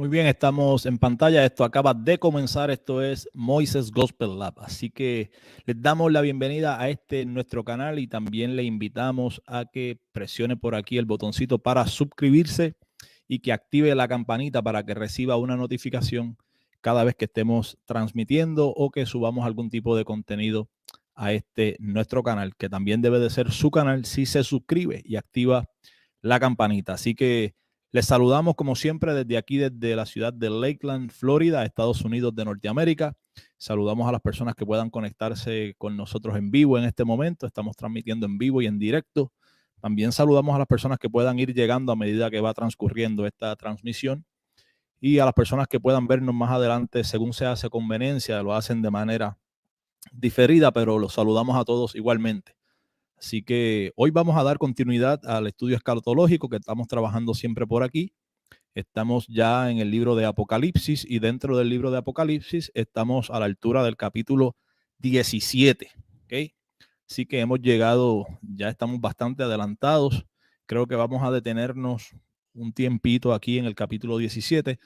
Muy bien, estamos en pantalla. Esto acaba de comenzar. Esto es Moises Gospel Lab. Así que les damos la bienvenida a nuestro canal y también le invitamos a que presione por aquí el botoncito para suscribirse y que active la campanita para que reciba una notificación cada vez que estemos transmitiendo o que subamos algún tipo de contenido a nuestro canal, que también debe de ser su canal si se suscribe y activa la campanita. Así que les saludamos como siempre desde aquí, desde la ciudad de Lakeland, Florida, Estados Unidos de Norteamérica. Saludamos a las personas que puedan conectarse con nosotros en vivo en este momento. Estamos transmitiendo en vivo y en directo. También saludamos a las personas que puedan ir llegando a medida que va transcurriendo esta transmisión. Y a las personas que puedan vernos más adelante, según se hace conveniencia, lo hacen de manera diferida, pero los saludamos a todos igualmente. Así que hoy vamos a dar continuidad al estudio escatológico que estamos trabajando siempre por aquí. Estamos ya en el libro de Apocalipsis y dentro del libro de Apocalipsis estamos a la altura del capítulo 17. ¿Okay? Así que hemos llegado, ya estamos bastante adelantados. Creo que vamos a detenernos un tiempito aquí en el capítulo 17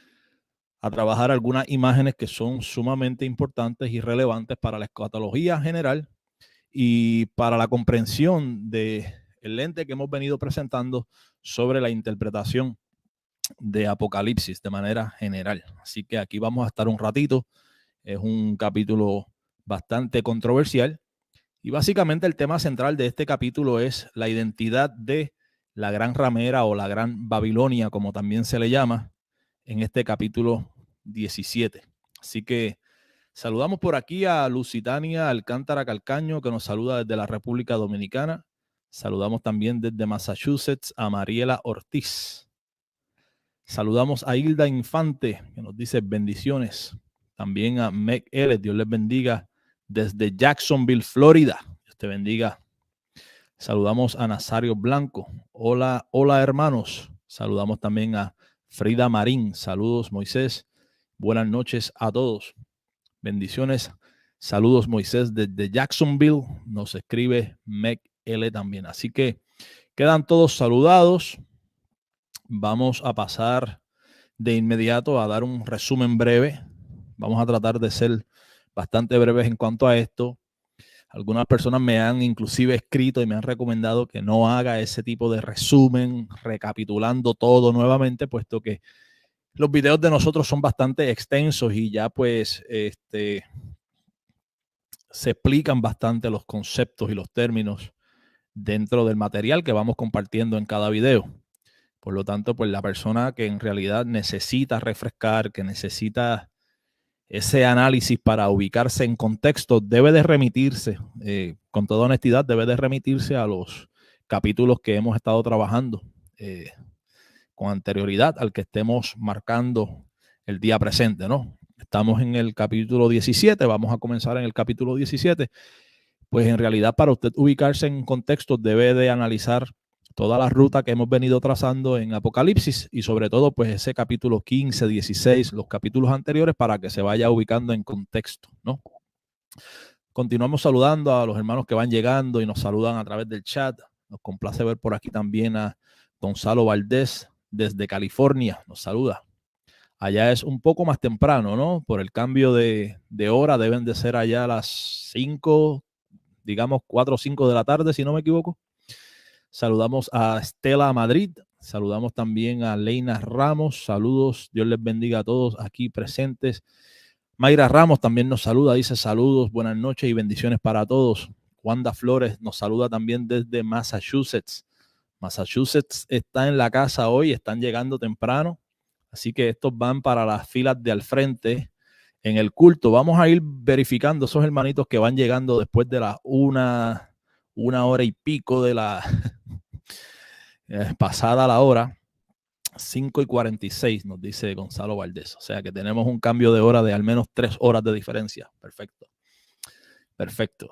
a trabajar algunas imágenes que son sumamente importantes y relevantes para la escatología general y para la comprensión del lente que hemos venido presentando sobre la interpretación de Apocalipsis de manera general. Así que aquí vamos a estar un ratito. Es un capítulo bastante controversial y básicamente el tema central de este capítulo es la identidad de la gran ramera o la gran Babilonia, como también se le llama, en este capítulo 17. Así que saludamos por aquí a Lusitania Alcántara Calcaño, que nos saluda desde la República Dominicana. Saludamos también desde Massachusetts a Mariela Ortiz. Saludamos a Hilda Infante, que nos dice bendiciones. También a Meg L. Dios les bendiga desde Jacksonville, Florida. Dios te bendiga. Saludamos a Nazario Blanco. Hola, hola hermanos. Saludamos también a Frida Marín. Saludos, Moisés. Buenas noches a todos. Bendiciones. Saludos, Moisés, desde Jacksonville. Nos escribe Meg L también. Así que quedan todos saludados. Vamos a pasar de inmediato a dar un resumen breve. Vamos a tratar de ser bastante breves en cuanto a esto. Algunas personas me han inclusive escrito y me han recomendado que no haga ese tipo de resumen, recapitulando todo nuevamente, puesto que los videos de nosotros son bastante extensos y ya pues se explican bastante los conceptos y los términos dentro del material que vamos compartiendo en cada video. Por lo tanto, pues la persona que en realidad necesita refrescar, que necesita ese análisis para ubicarse en contexto, debe de remitirse, con toda honestidad, debe de remitirse a los capítulos que hemos estado trabajando con anterioridad al que estemos marcando el día presente, ¿no? Estamos en el capítulo 17, vamos a comenzar en el capítulo 17. Pues en realidad para usted ubicarse en contexto debe de analizar toda la ruta que hemos venido trazando en Apocalipsis y sobre todo pues ese capítulo 15, 16, los capítulos anteriores para que se vaya ubicando en contexto, ¿no? Continuamos saludando a los hermanos que van llegando y nos saludan a través del chat. Nos complace ver por aquí también a Gonzalo Valdés desde California, nos saluda. Allá es un poco más temprano, ¿no? Por el cambio de hora deben de ser allá a las 5, digamos 4 o 5 de la tarde, si no me equivoco. Saludamos a Estela Madrid, saludamos también a Leina Ramos, saludos, Dios les bendiga a todos aquí presentes. Mayra Ramos también nos saluda, dice saludos, buenas noches y bendiciones para todos. Wanda Flores nos saluda también desde Massachusetts. Massachusetts está en la casa hoy, están llegando temprano, así que estos van para las filas de al frente en el culto. Vamos a ir verificando esos hermanitos que van llegando después de la una hora y pico de la pasada la hora, 5:46, nos dice Gonzalo Valdés. O sea que tenemos un cambio de hora de al menos 3 horas de diferencia. Perfecto. Perfecto.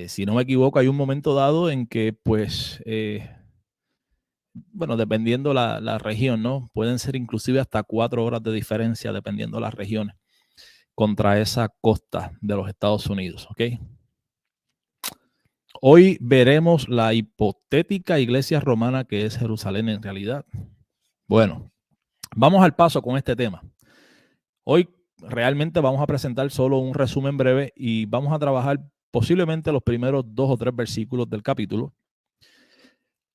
Si no me equivoco, hay un momento dado en que, pues, bueno, dependiendo la región, ¿no? Pueden ser inclusive hasta 4 horas de diferencia, dependiendo de las regiones, contra esa costa de los Estados Unidos, ¿ok? Hoy veremos la hipotética iglesia romana que es Jerusalén en realidad. Bueno, Vamos al paso con este tema. Hoy realmente vamos a presentar solo un resumen breve y vamos a trabajar posiblemente los primeros 2 o 3 versículos del capítulo.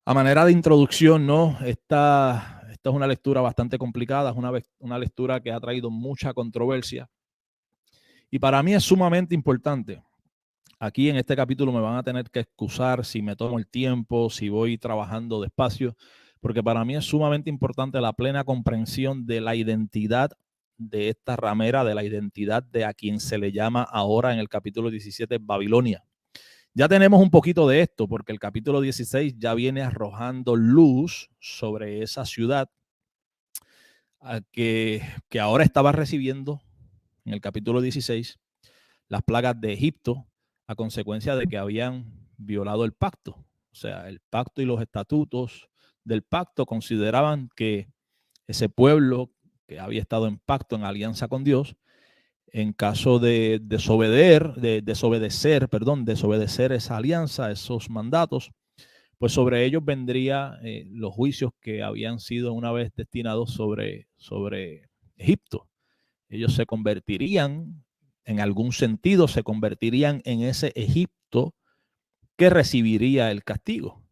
A manera de introducción, ¿no? Esta es una lectura bastante complicada, es una lectura que ha traído mucha controversia. Y para mí es sumamente importante. Aquí en este capítulo me van a tener que excusar si me tomo el tiempo, si voy trabajando despacio, porque para mí es sumamente importante la plena comprensión de la identidad de esta ramera, de la identidad de a quien se le llama ahora en el capítulo 17 Babilonia. Ya tenemos un poquito de esto, porque el capítulo 16 ya viene arrojando luz sobre esa ciudad que ahora estaba recibiendo en el capítulo 16 las plagas de Egipto a consecuencia de que habían violado el pacto. O sea, el pacto y los estatutos del pacto consideraban que ese pueblo que había estado en pacto, en alianza con Dios, en caso de desobedecer esa alianza, esos mandatos, pues sobre ellos vendría los juicios que habían sido una vez destinados sobre Egipto. Ellos se convertirían, en algún sentido, se convertirían en ese Egipto que recibiría el castigo.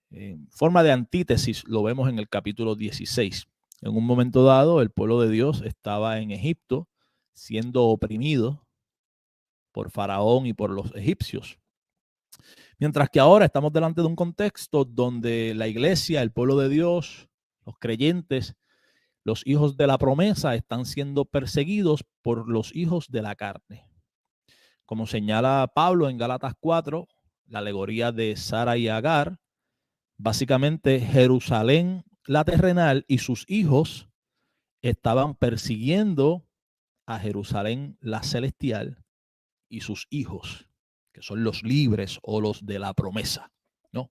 En forma de antítesis lo vemos en el capítulo 16. En un momento dado, el pueblo de Dios estaba en Egipto siendo oprimido por Faraón y por los egipcios. Mientras que ahora estamos delante de un contexto donde la iglesia, el pueblo de Dios, los creyentes, los hijos de la promesa están siendo perseguidos por los hijos de la carne. Como señala Pablo en Gálatas 4, la alegoría de Sara y Agar, básicamente Jerusalén, la terrenal, y sus hijos estaban persiguiendo a Jerusalén, la celestial, y sus hijos, que son los libres o los de la promesa, ¿no?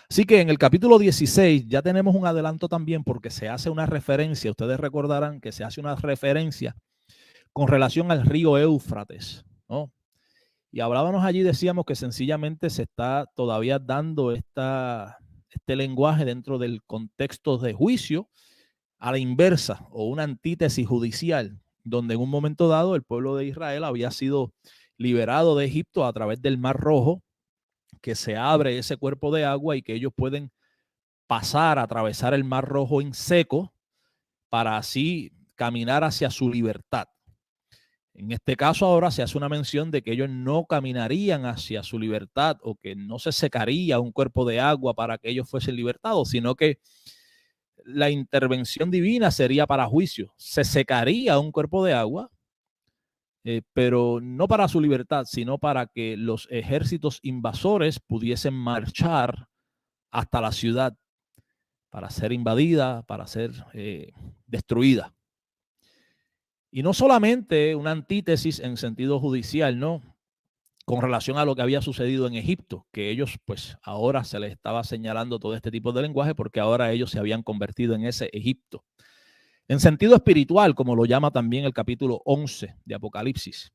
Así que en el capítulo 16 ya tenemos un adelanto también porque se hace una referencia, ustedes recordarán que se hace una referencia con relación al río Éufrates, ¿no? Y hablábamos allí, decíamos que sencillamente se está todavía dando este lenguaje dentro del contexto de juicio a la inversa o una antítesis judicial, donde en un momento dado el pueblo de Israel había sido liberado de Egipto a través del Mar Rojo, que se abre ese cuerpo de agua y que ellos pueden pasar, atravesar el Mar Rojo en seco para así caminar hacia su libertad. En este caso ahora se hace una mención de que ellos no caminarían hacia su libertad o que no se secaría un cuerpo de agua para que ellos fuesen libertados, sino que la intervención divina sería para juicio. Se secaría un cuerpo de agua, pero no para su libertad, sino para que los ejércitos invasores pudiesen marchar hasta la ciudad para ser invadida, para ser destruida. Y no solamente una antítesis en sentido judicial, ¿no? Con relación a lo que había sucedido en Egipto, que ellos pues ahora se les estaba señalando todo este tipo de lenguaje porque ahora ellos se habían convertido en ese Egipto. En sentido espiritual, como lo llama también el capítulo 11 de Apocalipsis,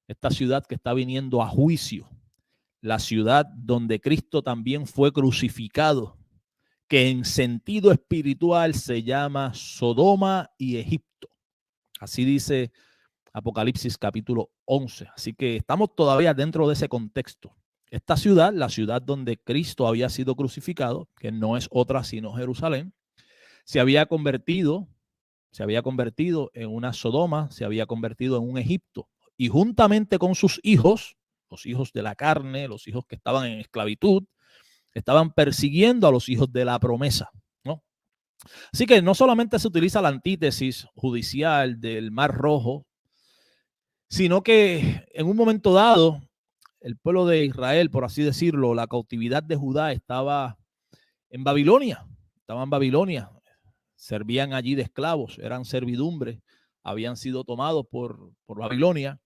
esta ciudad que está viniendo a juicio, la ciudad donde Cristo también fue crucificado, que en sentido espiritual se llama Sodoma y Egipto. Así dice Apocalipsis capítulo 11. Así que estamos todavía dentro de ese contexto. Esta ciudad, la ciudad donde Cristo había sido crucificado, que no es otra sino Jerusalén, se había convertido en una Sodoma, se había convertido en un Egipto. Y juntamente con sus hijos, los hijos de la carne, los hijos que estaban en esclavitud, estaban persiguiendo a los hijos de la promesa, ¿no? Así que no solamente se utiliza la antítesis judicial del Mar Rojo, sino que en un momento dado, el pueblo de Israel, por así decirlo, la cautividad de Judá estaba en Babilonia, servían allí de esclavos, eran servidumbre, habían sido tomados por Babilonia,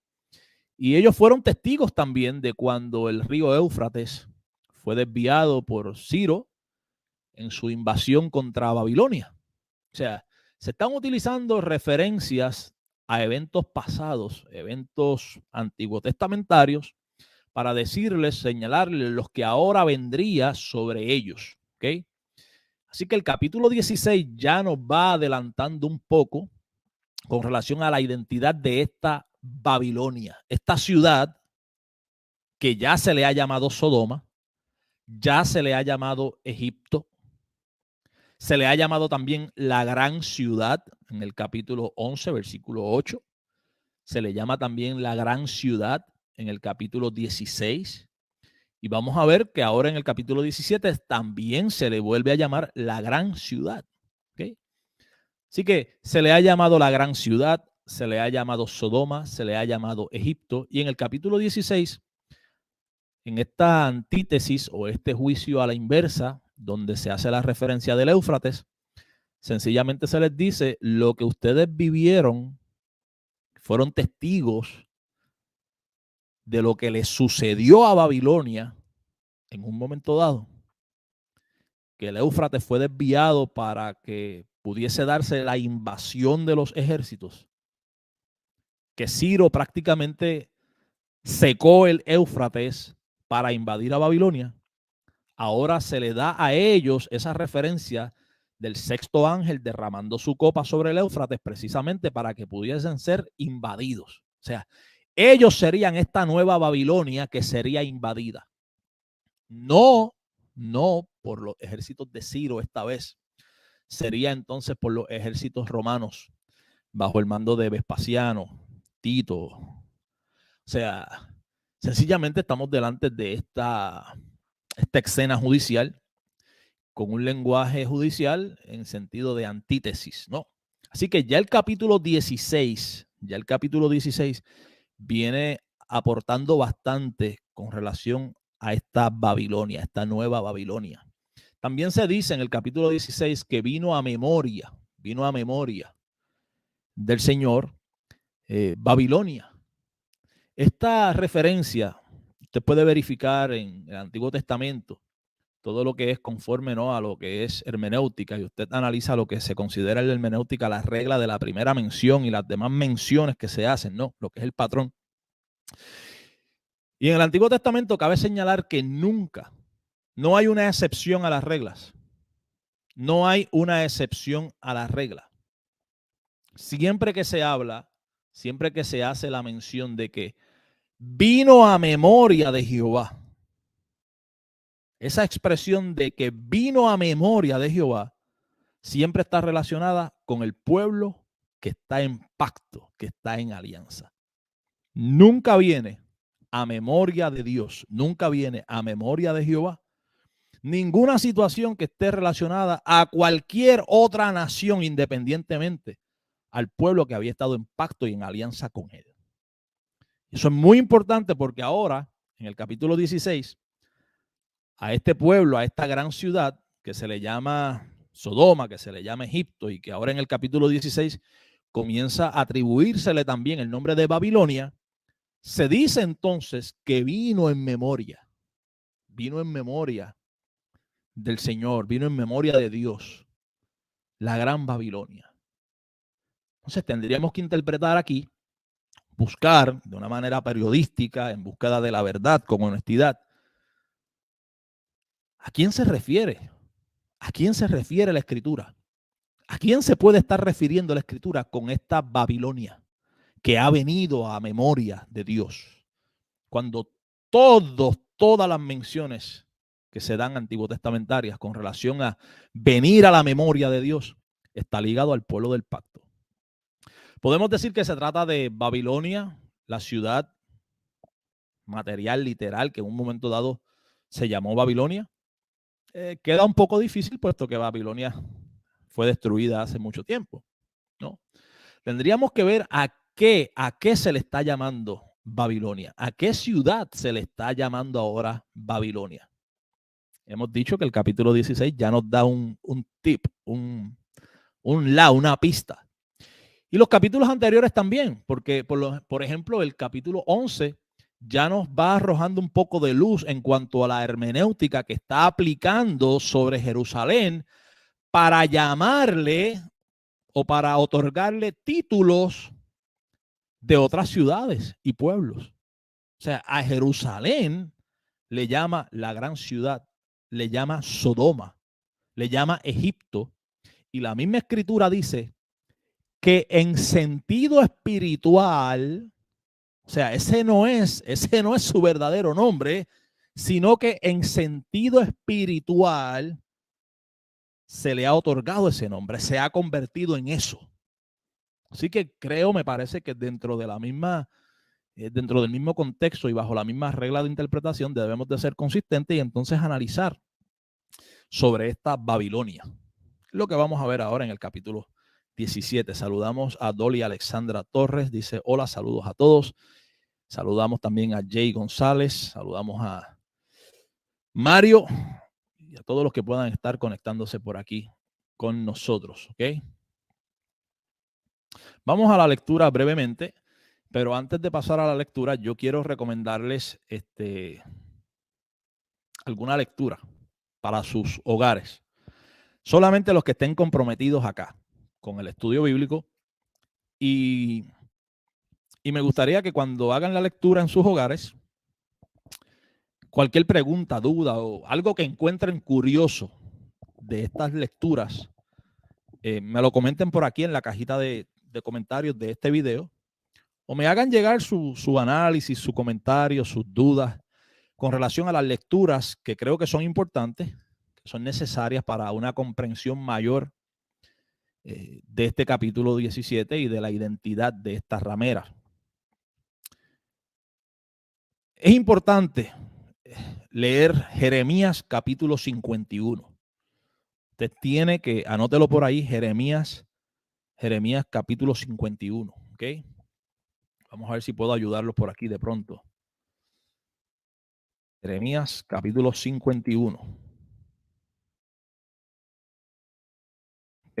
y ellos fueron testigos también de cuando el río Éufrates fue desviado por Ciro en su invasión contra Babilonia. O sea, se están utilizando referencias a eventos pasados, eventos antiguos testamentarios, para decirles, señalarles los que ahora vendría sobre ellos. ¿Okay? Así que el capítulo 16 ya nos va adelantando un poco con relación a la identidad de esta Babilonia, esta ciudad que ya se le ha llamado Sodoma, ya se le ha llamado Egipto, se le ha llamado también la gran ciudad en el capítulo 11, versículo 8. Se le llama también la gran ciudad en el capítulo 16. Y vamos a ver que ahora en el capítulo 17 también se le vuelve a llamar la gran ciudad. ¿Okay? Así que se le ha llamado la gran ciudad, se le ha llamado Sodoma, se le ha llamado Egipto. Y en el capítulo 16, en esta antítesis o este juicio a la inversa, donde se hace la referencia del Éufrates, sencillamente se les dice: lo que ustedes vivieron, fueron testigos de lo que les sucedió a Babilonia en un momento dado, que el Éufrates fue desviado para que pudiese darse la invasión de los ejércitos, que Ciro prácticamente secó el Éufrates para invadir a Babilonia. Ahora se le da a ellos esa referencia del sexto ángel derramando su copa sobre el Éufrates precisamente para que pudiesen ser invadidos. O sea, ellos serían esta nueva Babilonia que sería invadida. No por los ejércitos de Ciro esta vez. Sería entonces por los ejércitos romanos bajo el mando de Vespasiano, Tito. O sea, sencillamente estamos delante de esta escena judicial con un lenguaje judicial en sentido de antítesis, ¿no? Así que ya el capítulo 16 viene aportando bastante con relación a esta Babilonia, esta nueva Babilonia. También se dice en el capítulo 16 que vino a memoria del Señor Babilonia. Esta referencia usted puede verificar en el Antiguo Testamento todo lo que es conforme, ¿no?, a lo que es hermenéutica, y usted analiza lo que se considera en la hermenéutica la regla de la primera mención y las demás menciones que se hacen, ¿no?, lo que es el patrón. Y en el Antiguo Testamento cabe señalar que nunca, no hay una excepción a las reglas. No hay una excepción a la regla. Siempre que se habla, siempre que se hace la mención de que vino a memoria de Jehová, esa expresión de que vino a memoria de Jehová siempre está relacionada con el pueblo que está en pacto, que está en alianza. Nunca viene a memoria de Dios, nunca viene a memoria de Jehová ninguna situación que esté relacionada a cualquier otra nación independientemente al pueblo que había estado en pacto y en alianza con él. Eso es muy importante porque ahora, en el capítulo 16, a este pueblo, a esta gran ciudad que se le llama Sodoma, que se le llama Egipto, y que ahora en el capítulo 16 comienza a atribuírsele también el nombre de Babilonia, se dice entonces que vino en memoria del Señor, vino en memoria de Dios, la gran Babilonia. Entonces tendríamos que interpretar aquí, buscar de una manera periodística, en búsqueda de la verdad, con honestidad, ¿a quién se refiere? ¿A quién se refiere la Escritura? ¿A quién se puede estar refiriendo la Escritura con esta Babilonia que ha venido a memoria de Dios? Cuando todas las menciones que se dan antiguo testamentarias con relación a venir a la memoria de Dios está ligado al pueblo del pacto. Podemos decir que se trata de Babilonia, la ciudad material, literal, que en un momento dado se llamó Babilonia. Queda un poco difícil puesto que Babilonia fue destruida hace mucho tiempo, ¿no? Tendríamos que ver a qué se le está llamando Babilonia, a qué ciudad se le está llamando ahora Babilonia. Hemos dicho que el capítulo 16 ya nos da un tip, una pista. Y los capítulos anteriores también, porque por ejemplo el capítulo 11 ya nos va arrojando un poco de luz en cuanto a la hermenéutica que está aplicando sobre Jerusalén para llamarle o para otorgarle títulos de otras ciudades y pueblos. O sea, a Jerusalén le llama la gran ciudad, le llama Sodoma, le llama Egipto, y la misma escritura dice que en sentido espiritual, o sea, ese no es su verdadero nombre, sino que en sentido espiritual se le ha otorgado ese nombre, se ha convertido en eso. Así que me parece que dentro del mismo contexto y bajo la misma regla de interpretación debemos de ser consistentes y entonces analizar sobre esta Babilonia. Lo que vamos a ver ahora en el capítulo 17. Saludamos a Dolly Alexandra Torres, dice hola, saludos a todos. Saludamos también a Jay González, saludamos a Mario y a todos los que puedan estar conectándose por aquí con nosotros, ¿ok? Vamos a la lectura brevemente, pero antes de pasar a la lectura, yo quiero recomendarles alguna lectura para sus hogares. Solamente los que estén comprometidos acá con el estudio bíblico y me gustaría que cuando hagan la lectura en sus hogares, cualquier pregunta, duda o algo que encuentren curioso de estas lecturas, me lo comenten por aquí en la cajita de comentarios de este video o me hagan llegar su análisis, su comentario, sus dudas con relación a las lecturas que creo que son importantes, que son necesarias para una comprensión mayor de este capítulo 17 y de la identidad de esta ramera. Es importante leer Jeremías capítulo 51. Usted tiene que, anótelo por ahí, Jeremías capítulo 51, ¿ok? Vamos a ver si puedo ayudarlos por aquí de pronto. Jeremías capítulo 51. ¿Ok?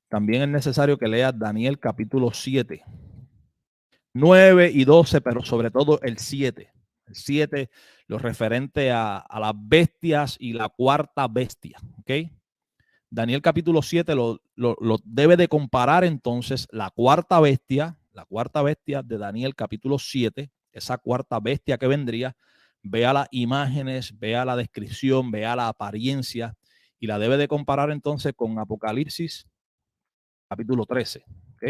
También es necesario que leas Daniel capítulo 7. 9 y 12, pero sobre todo el 7. El 7, lo referente a las bestias y la cuarta bestia, ¿ok? Daniel capítulo 7 lo debe de comparar entonces la cuarta bestia de Daniel capítulo 7, esa cuarta bestia que vendría, vea las imágenes, vea la descripción, vea la apariencia y la debe de comparar entonces con Apocalipsis capítulo 13, ¿ok?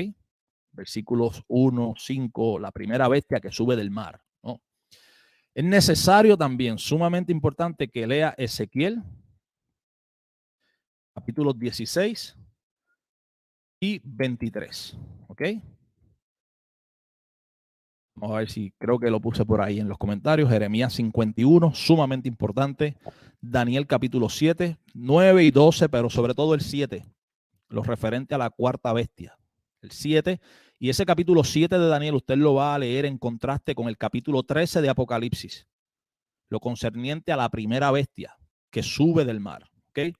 Versículos 1, 5, la primera bestia que sube del mar, ¿no? Es necesario también, sumamente importante, que lea Ezequiel capítulos 16 y 23, ¿ok? Vamos a ver si creo que lo puse por ahí en los comentarios. Jeremías 51, sumamente importante. Daniel capítulo 7, 9 y 12, pero sobre todo el 7, lo referente a la cuarta bestia. El 7, y ese capítulo 7 de Daniel usted lo va a leer en contraste con el capítulo 13 de Apocalipsis, lo concerniente a la primera bestia que sube del mar, ¿ok?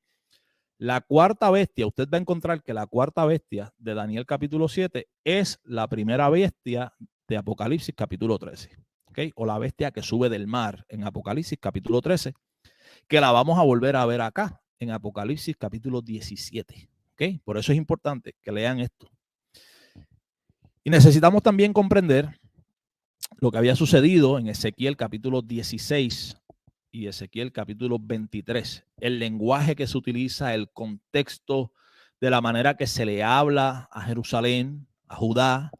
La cuarta bestia, usted va a encontrar que la cuarta bestia de Daniel capítulo 7 es la primera bestia de Apocalipsis capítulo 13, ¿ok? O la bestia que sube del mar en Apocalipsis capítulo 13, que la vamos a volver a ver acá en Apocalipsis capítulo 17, ¿ok? Por eso es importante que lean esto. Y necesitamos también comprender lo que había sucedido en Ezequiel capítulo 16 y Ezequiel capítulo 23. El lenguaje que se utiliza, el contexto de la manera que se le habla a Jerusalén, a Judá,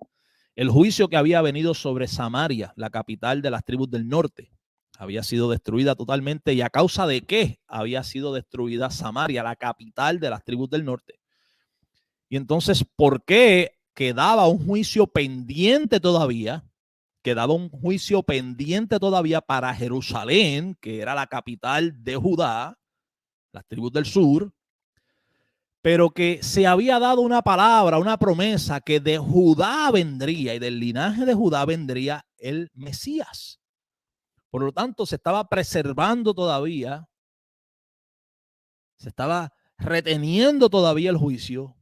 el juicio que había venido sobre Samaria, la capital de las tribus del norte, había sido destruida totalmente. ¿Y a causa de qué había sido destruida Samaria, la capital de las tribus del norte? Y entonces, ¿por qué quedaba un juicio pendiente todavía? Quedaba un juicio pendiente todavía para Jerusalén, que era la capital de Judá, las tribus del sur, pero que se había dado una palabra, una promesa, que de Judá vendría y del linaje de Judá vendría el Mesías. Por lo tanto, se estaba preservando todavía, se estaba reteniendo todavía el juicio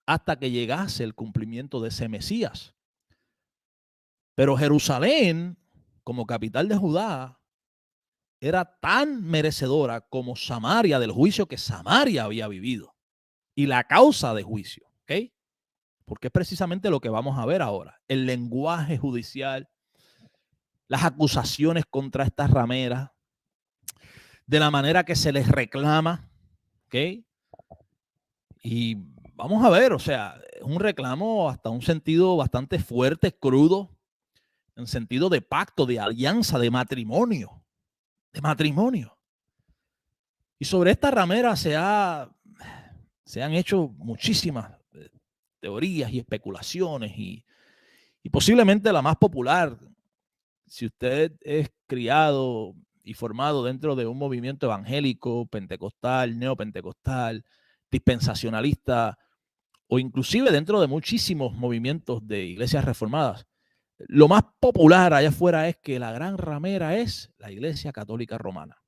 hasta que llegase el cumplimiento de ese Mesías. Pero Jerusalén, como capital de Judá, era tan merecedora como Samaria del juicio que Samaria había vivido y la causa de juicio, ¿ok? Porque es precisamente lo que vamos a ver ahora. El lenguaje judicial, las acusaciones contra estas rameras, de la manera que se les reclama, ¿ok? Y vamos a ver, o sea, es un reclamo hasta un sentido bastante fuerte, crudo, en sentido de pacto, de alianza, de matrimonio, de matrimonio. Y sobre esta ramera se han hecho muchísimas teorías y especulaciones y posiblemente la más popular, si usted es criado y formado dentro de un movimiento evangélico, pentecostal, neopentecostal, dispensacionalista, o inclusive dentro de muchísimos movimientos de iglesias reformadas, lo más popular allá afuera es que la gran ramera es la Iglesia Católica Romana.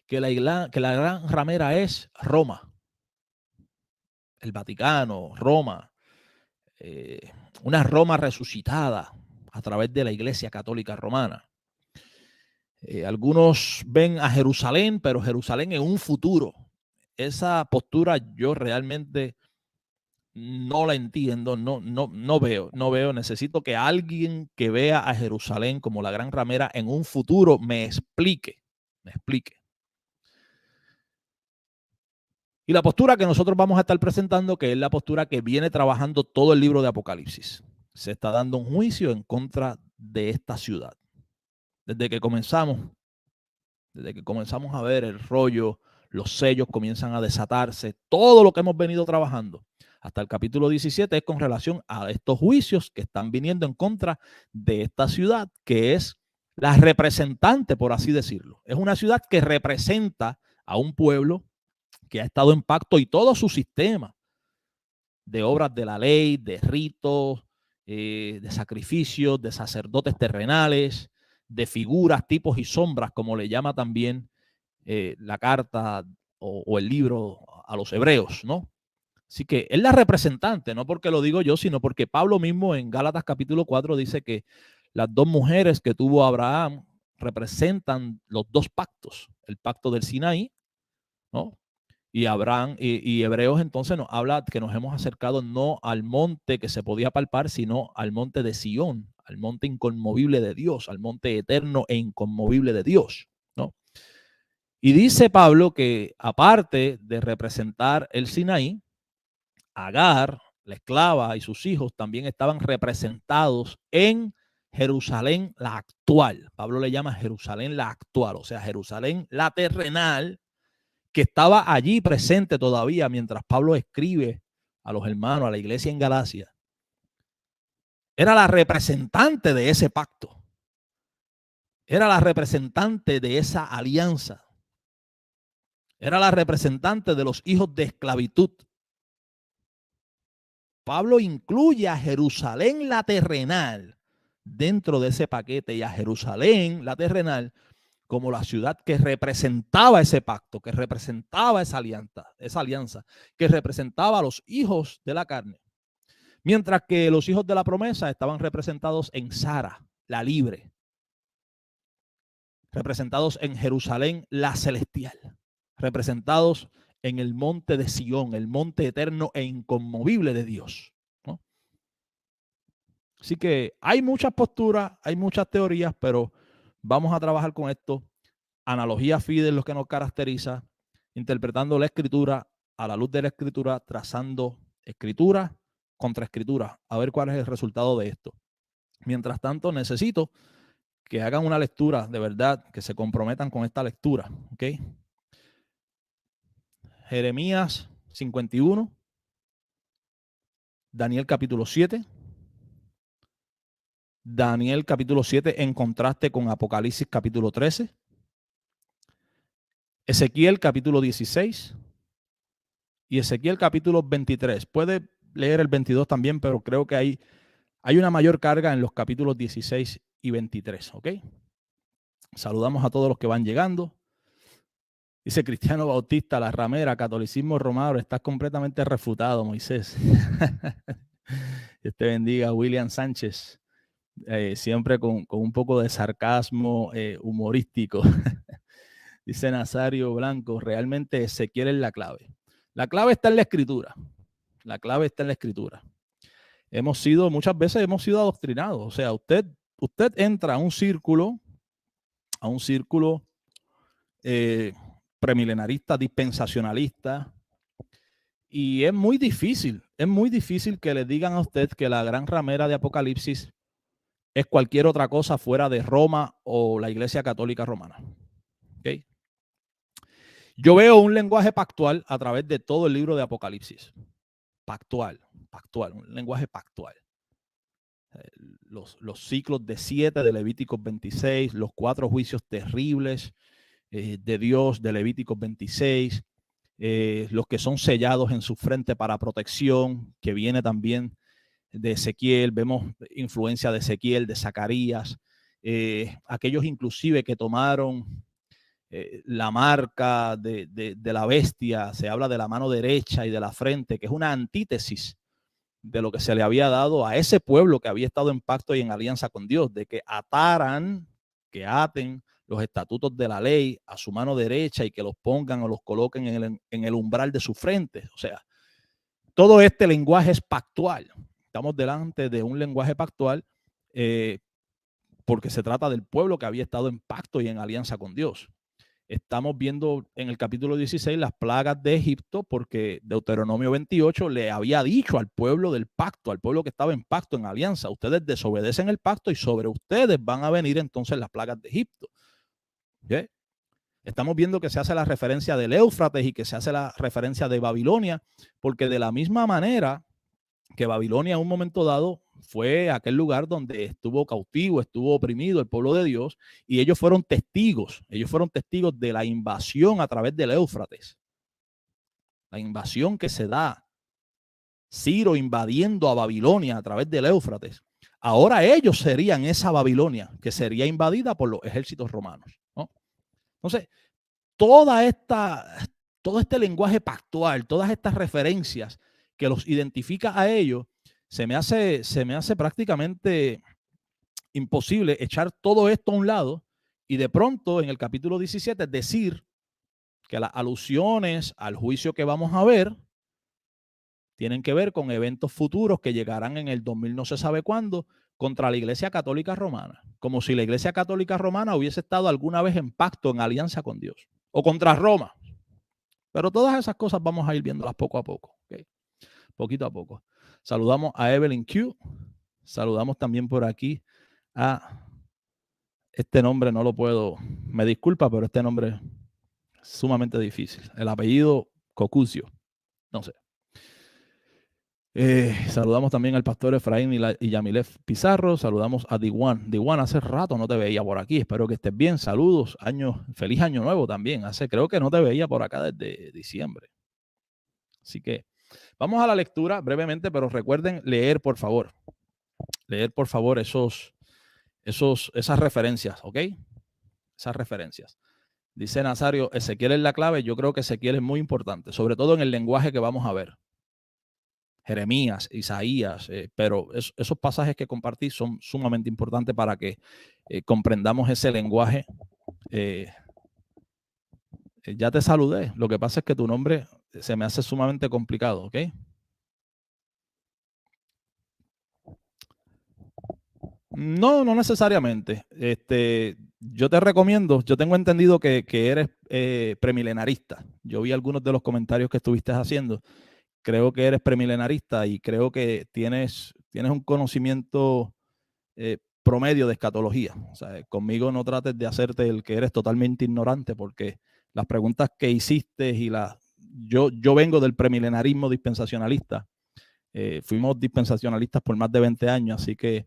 Que la gran ramera es Roma, el Vaticano, Roma, una Roma resucitada a través de la Iglesia Católica Romana. Algunos ven a Jerusalén, pero Jerusalén en un futuro. Esa postura yo realmente no la entiendo, no veo. Necesito que alguien que vea a Jerusalén como la gran ramera en un futuro me explique. Y la postura que nosotros vamos a estar presentando, que es la postura que viene trabajando todo el libro de Apocalipsis. Se está dando un juicio en contra de esta ciudad. Desde que comenzamos a ver el rollo, los sellos comienzan a desatarse, todo lo que hemos venido trabajando hasta el capítulo 17 es con relación a estos juicios que están viniendo en contra de esta ciudad, que es la representante, por así decirlo. Es una ciudad que representa a un pueblo que ha estado en pacto y todo su sistema de obras de la ley, de ritos, de sacrificios, de sacerdotes terrenales, de figuras, tipos y sombras, como le llama también la carta o el libro a los hebreos, ¿no? Así que es la representante, no porque lo digo yo, sino porque Pablo mismo en Gálatas capítulo 4 dice que las dos mujeres que tuvo Abraham representan los dos pactos, el pacto del Sinaí, ¿no? Y Abraham y Hebreos entonces nos habla que nos hemos acercado no al monte que se podía palpar, sino al monte de Sión, al monte inconmovible de Dios, al monte eterno e inconmovible de Dios, ¿no? Y dice Pablo que aparte de representar el Sinaí, Agar, la esclava, y sus hijos también estaban representados en Jerusalén la actual. Pablo le llama Jerusalén la actual, o sea, Jerusalén la terrenal, que estaba allí presente todavía mientras Pablo escribe a los hermanos, a la iglesia en Galacia. Era la representante de ese pacto. Era la representante de esa alianza. Era la representante de los hijos de esclavitud. Pablo incluye a Jerusalén la terrenal dentro de ese paquete y a Jerusalén la terrenal como la ciudad que representaba ese pacto, que representaba esa alianza, que representaba a los hijos de la carne. Mientras que los hijos de la promesa estaban representados en Sara, la libre, representados en Jerusalén, la celestial, representados en el monte de Sión, el monte eterno e inconmovible de Dios, ¿no? Así que hay muchas posturas, hay muchas teorías, pero vamos a trabajar con esto. Analogía fide es lo que nos caracteriza, interpretando la escritura a la luz de la escritura, trazando escritura contra escritura, a ver cuál es el resultado de esto. Mientras tanto, necesito que hagan una lectura de verdad, que se comprometan con esta lectura, ¿ok? Jeremías 51, Daniel capítulo 7, Daniel capítulo 7 en contraste con Apocalipsis capítulo 13, Ezequiel capítulo 16 y Ezequiel capítulo 23. Puede leer el 22 también, pero creo que hay una mayor carga en los capítulos 16 y 23, ¿ok? Saludamos a todos los que van llegando. Dice Cristiano Bautista, la ramera, catolicismo romano, estás completamente refutado, Moisés. Dios te bendiga, William Sánchez, siempre con un poco de sarcasmo humorístico. Dice Nazario Blanco, realmente Ezequiel es la clave. La clave está en la escritura. La clave está en la escritura. Muchas veces hemos sido adoctrinados. O sea, usted entra a un círculo premilenarista, dispensacionalista. Y es muy difícil que le digan a usted que la gran ramera de Apocalipsis es cualquier otra cosa fuera de Roma o la Iglesia Católica Romana. ¿Okay? Yo veo un lenguaje pactual a través de todo el libro de Apocalipsis. Pactual, un lenguaje pactual. Los ciclos de 7 de Levíticos 26, los 4 juicios terribles de Dios de Levíticos 26, los que son sellados en su frente para protección, que viene también de Ezequiel, vemos influencia de Ezequiel, de Zacarías, aquellos inclusive que tomaron la marca de la bestia, se habla de la mano derecha y de la frente, que es una antítesis de lo que se le había dado a ese pueblo que había estado en pacto y en alianza con Dios, de que ataran, que aten los estatutos de la ley a su mano derecha y que los pongan o los coloquen en el umbral de su frente. O sea, todo este lenguaje es pactual. Estamos delante de un lenguaje pactual porque se trata del pueblo que había estado en pacto y en alianza con Dios. Estamos viendo en el capítulo 16 las plagas de Egipto porque Deuteronomio 28 le había dicho al pueblo del pacto, al pueblo que estaba en pacto, en alianza, ustedes desobedecen el pacto y sobre ustedes van a venir entonces las plagas de Egipto. ¿Okay? Estamos viendo que se hace la referencia del Éufrates y que se hace la referencia de Babilonia, porque de la misma manera que Babilonia en un momento dado fue aquel lugar donde estuvo cautivo, estuvo oprimido el pueblo de Dios, y ellos fueron testigos de la invasión a través del Éufrates. La invasión que se da, Ciro invadiendo a Babilonia a través del Éufrates. Ahora ellos serían esa Babilonia que sería invadida por los ejércitos romanos, ¿no? Entonces, todo este lenguaje pactual, todas estas referencias que los identifica a ellos, se me hace prácticamente imposible echar todo esto a un lado y de pronto en el capítulo 17 decir que las alusiones al juicio que vamos a ver tienen que ver con eventos futuros que llegarán en el 2000 no se sabe cuándo contra la Iglesia Católica Romana, como si la Iglesia Católica Romana hubiese estado alguna vez en pacto, en alianza con Dios, o contra Roma. Pero todas esas cosas vamos a ir viéndolas poco a poco, ¿okay? Poquito a poco. Saludamos a Evelyn Q. Saludamos también por aquí a este nombre, no lo puedo, me disculpa, pero este nombre es sumamente difícil. El apellido Cocucio, no sé. Saludamos también al pastor Efraín y Yamilef Pizarro. Saludamos a Diwan. Diwan, hace rato no te veía por aquí. Espero que estés bien. Saludos. Feliz año nuevo también. Creo que no te veía por acá desde diciembre. Así que vamos a la lectura brevemente, pero recuerden leer, por favor. Leer, por favor, esas referencias, ¿ok? Esas referencias. Dice Nazario, Ezequiel es la clave. Yo creo que Ezequiel es muy importante, sobre todo en el lenguaje que vamos a ver. Jeremías, Isaías, pero esos pasajes que compartí son sumamente importantes para que comprendamos ese lenguaje. Ya te saludé, lo que pasa es que tu nombre se me hace sumamente complicado, ¿ok? No, no necesariamente. Yo te recomiendo, yo tengo entendido que eres premilenarista. Yo vi algunos de los comentarios que estuviste haciendo. Creo que eres premilenarista y creo que tienes un conocimiento promedio de escatología. O sea, conmigo no trates de hacerte el que eres totalmente ignorante, porque las preguntas que hiciste yo vengo del premilenarismo dispensacionalista. Fuimos dispensacionalistas por más de 20 años, así que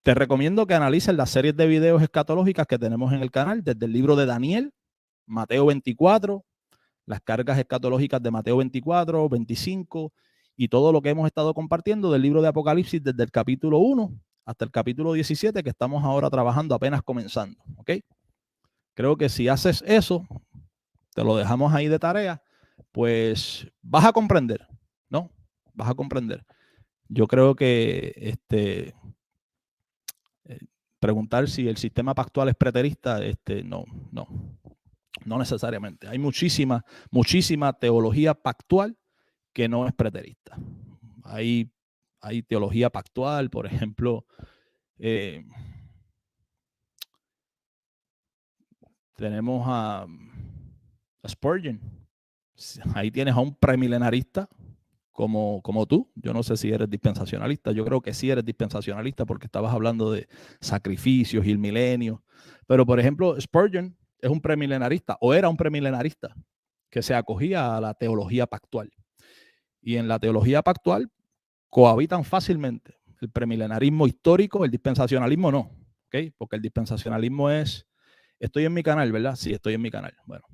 te recomiendo que analices las series de videos escatológicas que tenemos en el canal, desde el libro de Daniel, Mateo 24, las cargas escatológicas de Mateo 24, 25 y todo lo que hemos estado compartiendo del libro de Apocalipsis desde el capítulo 1 hasta el capítulo 17 que estamos ahora trabajando apenas comenzando, ¿ok? Creo que si haces eso, te lo dejamos ahí de tarea, pues vas a comprender, ¿no? Vas a comprender. Yo creo que preguntar si el sistema pactual es preterista, no necesariamente. Hay muchísima teología pactual que no es preterista. Hay teología pactual, por ejemplo, tenemos Spurgeon. Ahí tienes a un premilenarista como tú. Yo no sé si eres dispensacionalista. Yo creo que sí eres dispensacionalista porque estabas hablando de sacrificios y el milenio. Pero, por ejemplo, Spurgeon es un premilenarista o era un premilenarista que se acogía a la teología pactual. Y en la teología pactual cohabitan fácilmente el premilenarismo histórico, el dispensacionalismo no. ¿Okay? Porque el dispensacionalismo es... Estoy en mi canal, ¿verdad? Sí, estoy en mi canal. Bueno,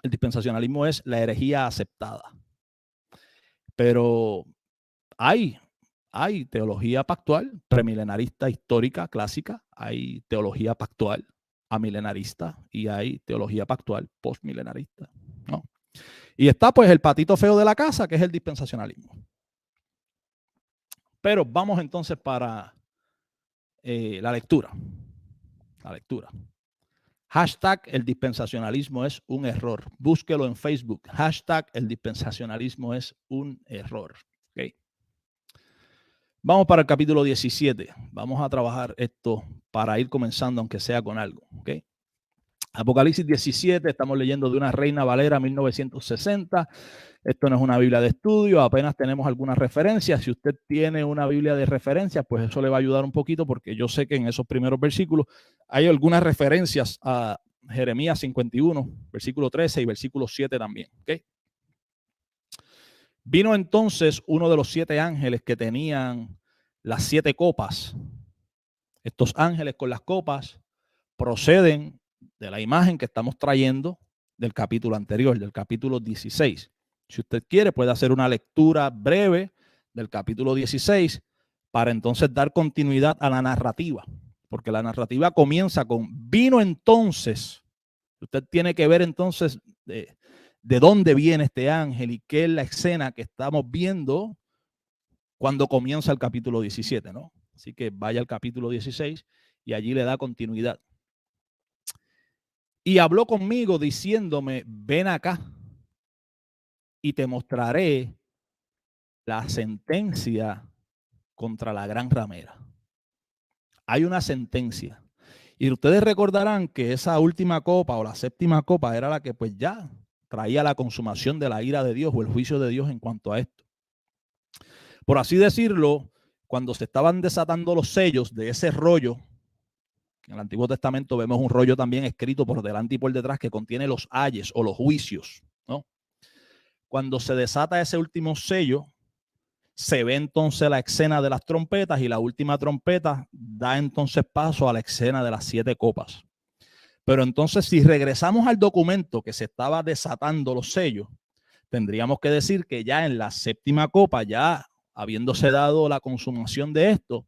el dispensacionalismo es la herejía aceptada. Pero hay teología pactual, premilenarista, histórica, clásica. Hay teología pactual amilenarista y hay teología pactual postmilenarista, ¿no? Y está pues el patito feo de la casa, que es el dispensacionalismo. Pero vamos entonces para la lectura. La lectura. Hashtag el dispensacionalismo es un error. Búsquelo en Facebook. Hashtag el dispensacionalismo es un error. ¿Okay? Vamos para el capítulo 17. Vamos a trabajar esto para ir comenzando, aunque sea con algo. ¿Okay? Apocalipsis 17, estamos leyendo de una Reina Valera 1960. Esto no es una Biblia de estudio, apenas tenemos algunas referencias. Si usted tiene una Biblia de referencias, pues eso le va a ayudar un poquito, porque yo sé que en esos primeros versículos hay algunas referencias a Jeremías 51, versículo 13 y versículo 7 también. ¿Okay? Vino entonces uno de los 7 ángeles que tenían las 7 copas. Estos ángeles con las copas proceden de la imagen que estamos trayendo del capítulo anterior, del capítulo 16. Si usted quiere, puede hacer una lectura breve del capítulo 16 para entonces dar continuidad a la narrativa, porque la narrativa comienza con vino entonces. Usted tiene que ver entonces de dónde viene este ángel y qué es la escena que estamos viendo cuando comienza el capítulo 17, ¿no? Así que vaya al capítulo 16 y allí le da continuidad. Y habló conmigo diciéndome, ven acá y te mostraré la sentencia contra la gran ramera. Hay una sentencia. Y ustedes recordarán que esa última copa o la séptima copa era la que pues ya traía la consumación de la ira de Dios o el juicio de Dios en cuanto a esto. Por así decirlo, cuando se estaban desatando los sellos de ese rollo, en el Antiguo Testamento vemos un rollo también escrito por delante y por detrás que contiene los ayes o los juicios, ¿no? Cuando se desata ese último sello, se ve entonces la escena de las trompetas y la última trompeta da entonces paso a la escena de las 7 copas. Pero entonces si regresamos al documento que se estaba desatando los sellos, tendríamos que decir que ya en la séptima copa, ya habiéndose dado la consumación de esto,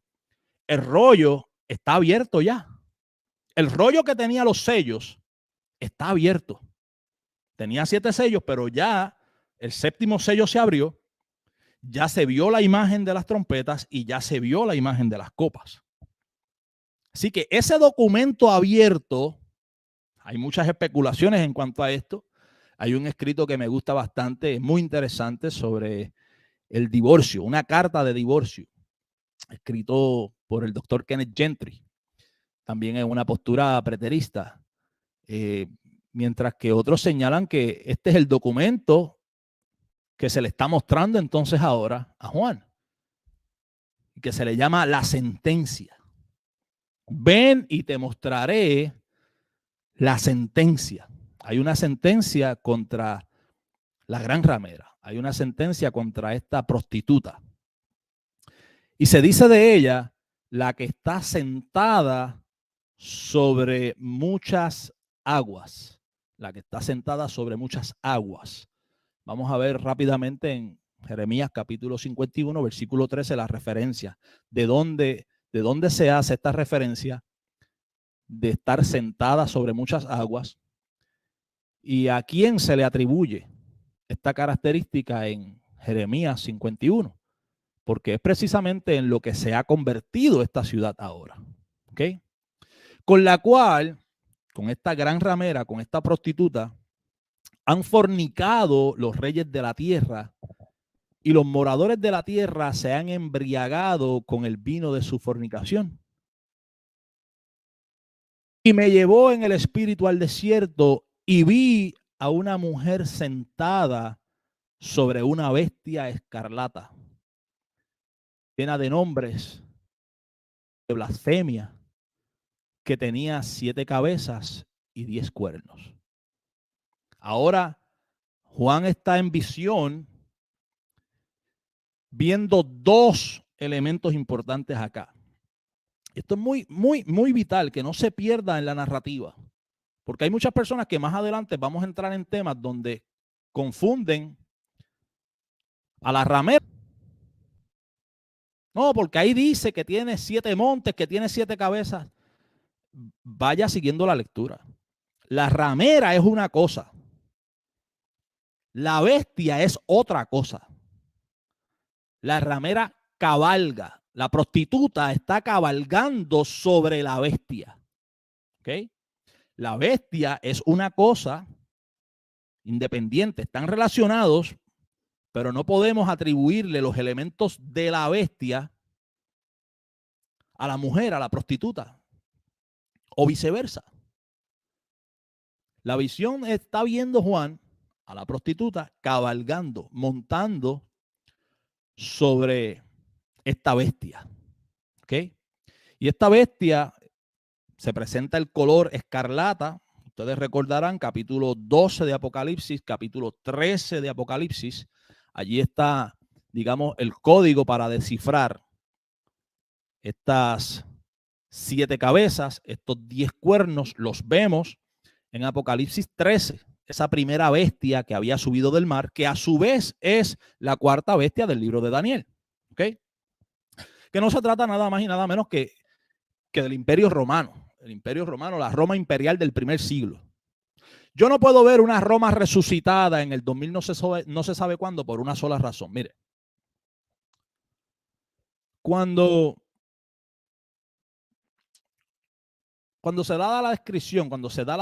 el rollo está abierto ya. El rollo que tenía los sellos está abierto. Tenía 7 sellos, pero ya el séptimo sello se abrió. Ya se vio la imagen de las trompetas y ya se vio la imagen de las copas. Así que ese documento abierto, hay muchas especulaciones en cuanto a esto. Hay un escrito que me gusta bastante, es muy interesante, sobre el divorcio, una carta de divorcio, escrito por el doctor Kenneth Gentry. También en una postura preterista. Mientras que otros señalan que este es el documento que se le está mostrando entonces ahora a Juan, que se le llama la sentencia. Ven y te mostraré la sentencia. Hay una sentencia contra la gran ramera. Hay una sentencia contra esta prostituta. Y se dice de ella, la que está sentada sobre muchas aguas. La que está sentada sobre muchas aguas. Vamos a ver rápidamente en Jeremías capítulo 51, versículo 13, la referencia. ¿De dónde se hace esta referencia de estar sentada sobre muchas aguas? ¿Y a quién se le atribuye esta característica en Jeremías 51? Porque es precisamente en lo que se ha convertido esta ciudad ahora. ¿Ok? Con la cual, con esta gran ramera, con esta prostituta, han fornicado los reyes de la tierra y los moradores de la tierra se han embriagado con el vino de su fornicación. Y me llevó en el espíritu al desierto y vi a una mujer sentada sobre una bestia escarlata, llena de nombres, de blasfemia, que tenía 7 cabezas y 10 cuernos. Ahora Juan está en visión viendo 2 elementos importantes acá. Esto es muy vital, que no se pierda en la narrativa, porque hay muchas personas que más adelante vamos a entrar en temas donde confunden a la ramera. No, porque ahí dice que tiene 7 montes, que tiene 7 cabezas. Vaya siguiendo la lectura. La ramera es una cosa. La bestia es otra cosa. La ramera cabalga. La prostituta está cabalgando sobre la bestia. ¿Ok? La bestia es una cosa independiente. Están relacionados, pero no podemos atribuirle los elementos de la bestia a la mujer, a la prostituta, o viceversa. La visión está viendo Juan a la prostituta cabalgando, montando sobre esta bestia. ¿Ok? Y esta bestia se presenta el color escarlata. Ustedes recordarán capítulo 12 de Apocalipsis, capítulo 13 de Apocalipsis. Allí está, digamos, el código para descifrar estas 7 cabezas, estos 10 cuernos. Los vemos en Apocalipsis 13. Esa primera bestia que había subido del mar, que a su vez es la 4ª bestia del libro de Daniel. ¿Ok? Que no se trata nada más y nada menos que del Imperio Romano. El Imperio Romano, la Roma imperial del primer siglo. Yo no puedo ver una Roma resucitada en el 2000 no se sabe cuándo por una sola razón. Mire, cuando se da la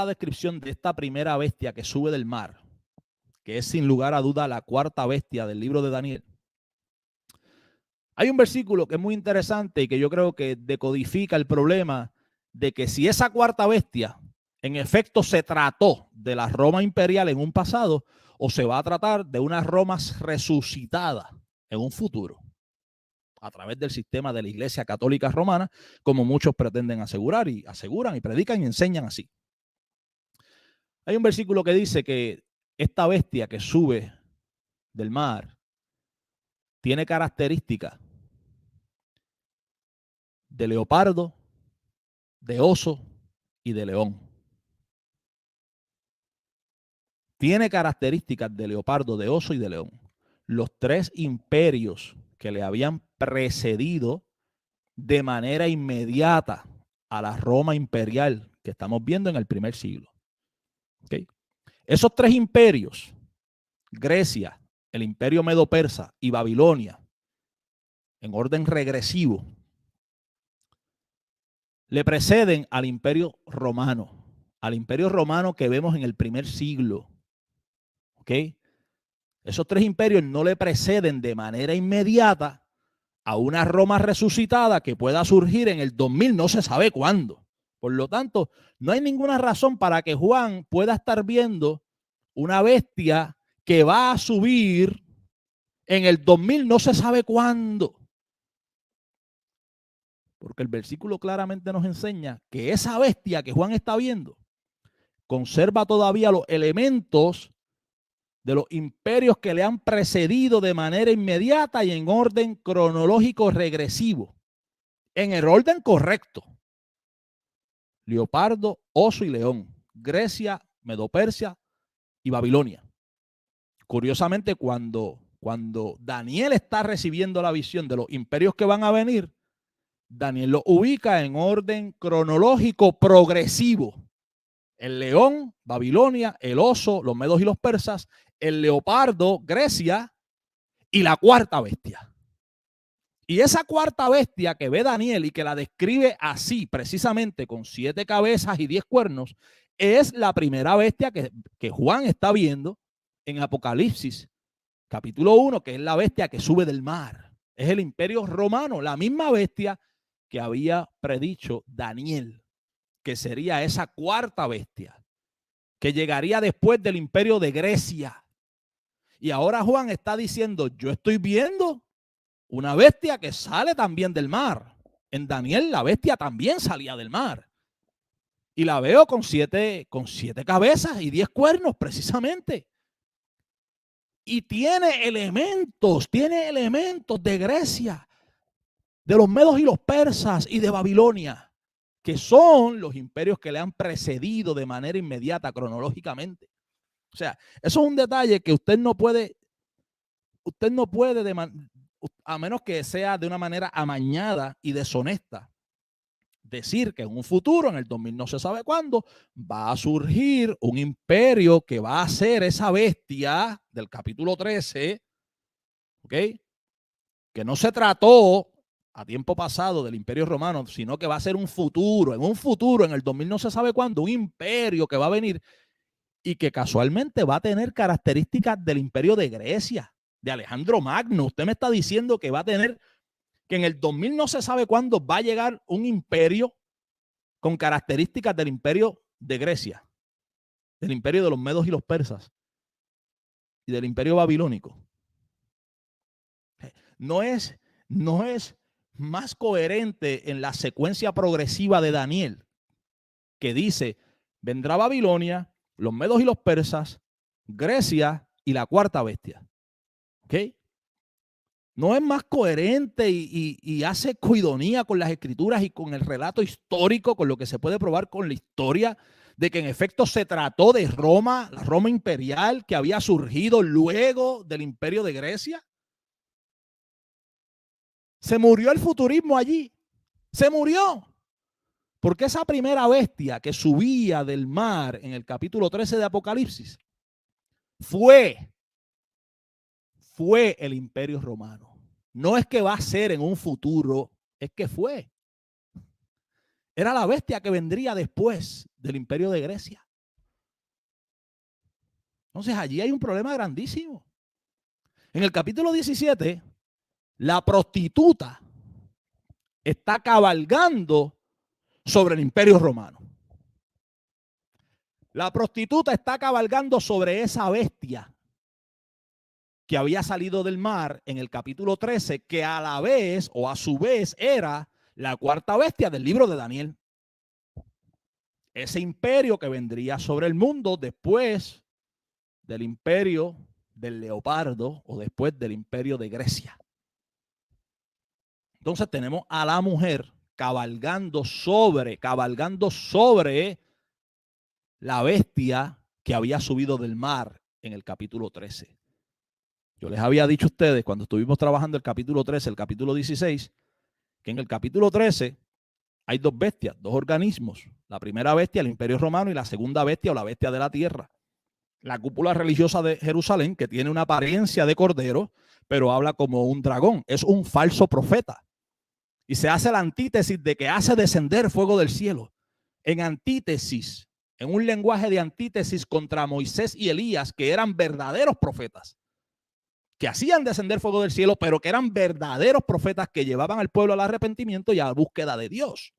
descripción de esta primera bestia que sube del mar, que es sin lugar a duda la 4ª bestia del libro de Daniel, hay un versículo que es muy interesante y que yo creo que decodifica el problema de que si esa 4ª bestia en efecto se trató de la Roma imperial en un pasado, o se va a tratar de una Roma resucitada en un futuro, a través del sistema de la Iglesia Católica Romana, como muchos pretenden asegurar y aseguran y predican y enseñan así. Hay un versículo que dice que esta bestia que sube del mar tiene características de leopardo, de oso y de león. Tiene características de leopardo, de oso y de león. Los 3 imperios que le habían precedido de manera inmediata a la Roma imperial que estamos viendo en el primer siglo. ¿Okay? Esos 3 imperios, Grecia, el imperio medo-persa y Babilonia, en orden regresivo, le preceden al imperio romano que vemos en el primer siglo. ¿Ok? Esos 3 imperios no le preceden de manera inmediata a una Roma resucitada que pueda surgir en el 2000, no se sabe cuándo. Por lo tanto, no hay ninguna razón para que Juan pueda estar viendo una bestia que va a subir en el 2000, no se sabe cuándo. Porque el versículo claramente nos enseña que esa bestia que Juan está viendo conserva todavía los elementos de los imperios que le han precedido de manera inmediata y en orden cronológico regresivo. En el orden correcto. Leopardo, oso y león. Grecia, Medo-Persia y Babilonia. Curiosamente, cuando Daniel está recibiendo la visión de los imperios que van a venir, Daniel lo ubica en orden cronológico progresivo. El león, Babilonia, el oso, los medos y los persas, el leopardo, Grecia, y la 4ª bestia. Y esa 4ª bestia que ve Daniel y que la describe así, precisamente con 7 cabezas y 10 cuernos, es la primera bestia que Juan está viendo en Apocalipsis, capítulo 1, que es la bestia que sube del mar. Es el imperio romano, la misma bestia que había predicho Daniel, que sería esa 4ª bestia que llegaría después del imperio de Grecia. Y ahora Juan está diciendo, yo estoy viendo una bestia que sale también del mar. En Daniel la bestia también salía del mar. Y la veo con siete cabezas y 10 cuernos precisamente. Y tiene elementos de Grecia, de los medos y los persas y de Babilonia, que son los imperios que le han precedido de manera inmediata, cronológicamente. O sea, eso es un detalle que usted no puede, a menos que sea de una manera amañada y deshonesta, decir que en un futuro, en el 2000 no se sabe cuándo, va a surgir un imperio que va a ser esa bestia del capítulo 13, ¿ok? Que no se trató a tiempo pasado del imperio romano, sino que va a ser un futuro, en el 2000 no se sabe cuándo, un imperio que va a venir y que casualmente va a tener características del imperio de Grecia, de Alejandro Magno. Usted me está diciendo que va a tener, que en el 2000 no se sabe cuándo va a llegar un imperio con características del imperio de Grecia, del imperio de los medos y los persas y del imperio babilónico. No es más coherente en la secuencia progresiva de Daniel, que dice, vendrá Babilonia, los medos y los persas, Grecia y la cuarta bestia. ¿Ok? No es más coherente y hace coidonía con las escrituras y con el relato histórico, con lo que se puede probar con la historia, de que en efecto se trató de Roma, la Roma imperial que había surgido luego del imperio de Grecia. Se murió el futurismo allí. Se murió. Porque esa primera bestia que subía del mar en el capítulo 13 de Apocalipsis fue el imperio romano. No es que va a ser en un futuro, es que fue. Era la bestia que vendría después del imperio de Grecia. Entonces allí hay un problema grandísimo. En el capítulo 17, la prostituta está cabalgando sobre el imperio romano. La prostituta está cabalgando sobre esa bestia que había salido del mar en el capítulo 13, que a la vez o a su vez era la cuarta bestia del libro de Daniel. Ese imperio que vendría sobre el mundo después del imperio del leopardo o después del imperio de Grecia. Entonces tenemos a la mujer cabalgando sobre la bestia que había subido del mar en el capítulo 13. Yo les había dicho a ustedes cuando estuvimos trabajando el capítulo 13, el capítulo 16, que en el capítulo 13 hay dos bestias, dos organismos. La primera bestia, el imperio romano, y la segunda bestia o la bestia de la tierra. La cúpula religiosa de Jerusalén, que tiene una apariencia de cordero, pero habla como un dragón. Es un falso profeta. Y se hace la antítesis de que hace descender fuego del cielo. En antítesis, en un lenguaje de antítesis contra Moisés y Elías, que eran verdaderos profetas, que hacían descender fuego del cielo, pero que eran verdaderos profetas que llevaban al pueblo al arrepentimiento y a la búsqueda de Dios.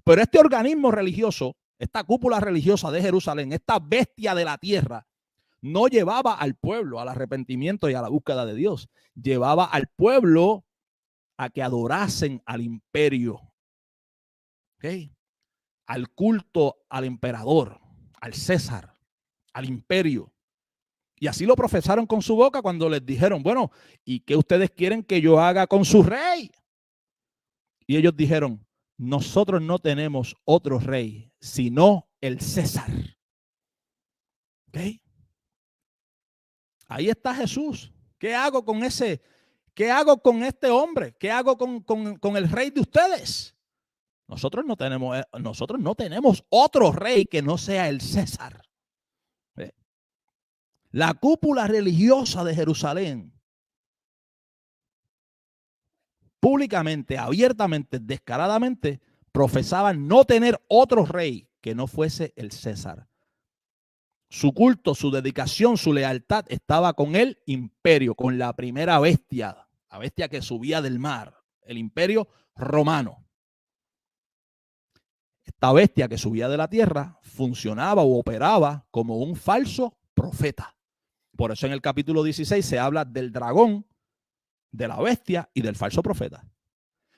Pero este organismo religioso, esta cúpula religiosa de Jerusalén, esta bestia de la tierra, no llevaba al pueblo al arrepentimiento y a la búsqueda de Dios. Llevaba al pueblo a que adorasen al imperio, ¿okay? Al culto al emperador, al César, al imperio. Y así lo profesaron con su boca cuando les dijeron, bueno, ¿y qué ustedes quieren que yo haga con su rey? Y ellos dijeron, nosotros no tenemos otro rey, sino el César. ¿Okay? Ahí está Jesús. ¿Qué hago con ese? ¿Qué hago con este hombre? ¿Qué hago con el rey de ustedes? Nosotros no tenemos otro rey que no sea el César. La cúpula religiosa de Jerusalén, públicamente, abiertamente, descaradamente, profesaban no tener otro rey que no fuese el César. Su culto, su dedicación, su lealtad estaba con el imperio, con la primera bestia, la bestia que subía del mar, el imperio romano. esta bestia que subía de la tierra funcionaba o operaba como un falso profeta. Por eso en el capítulo 16 se habla del dragón, de la bestia y del falso profeta.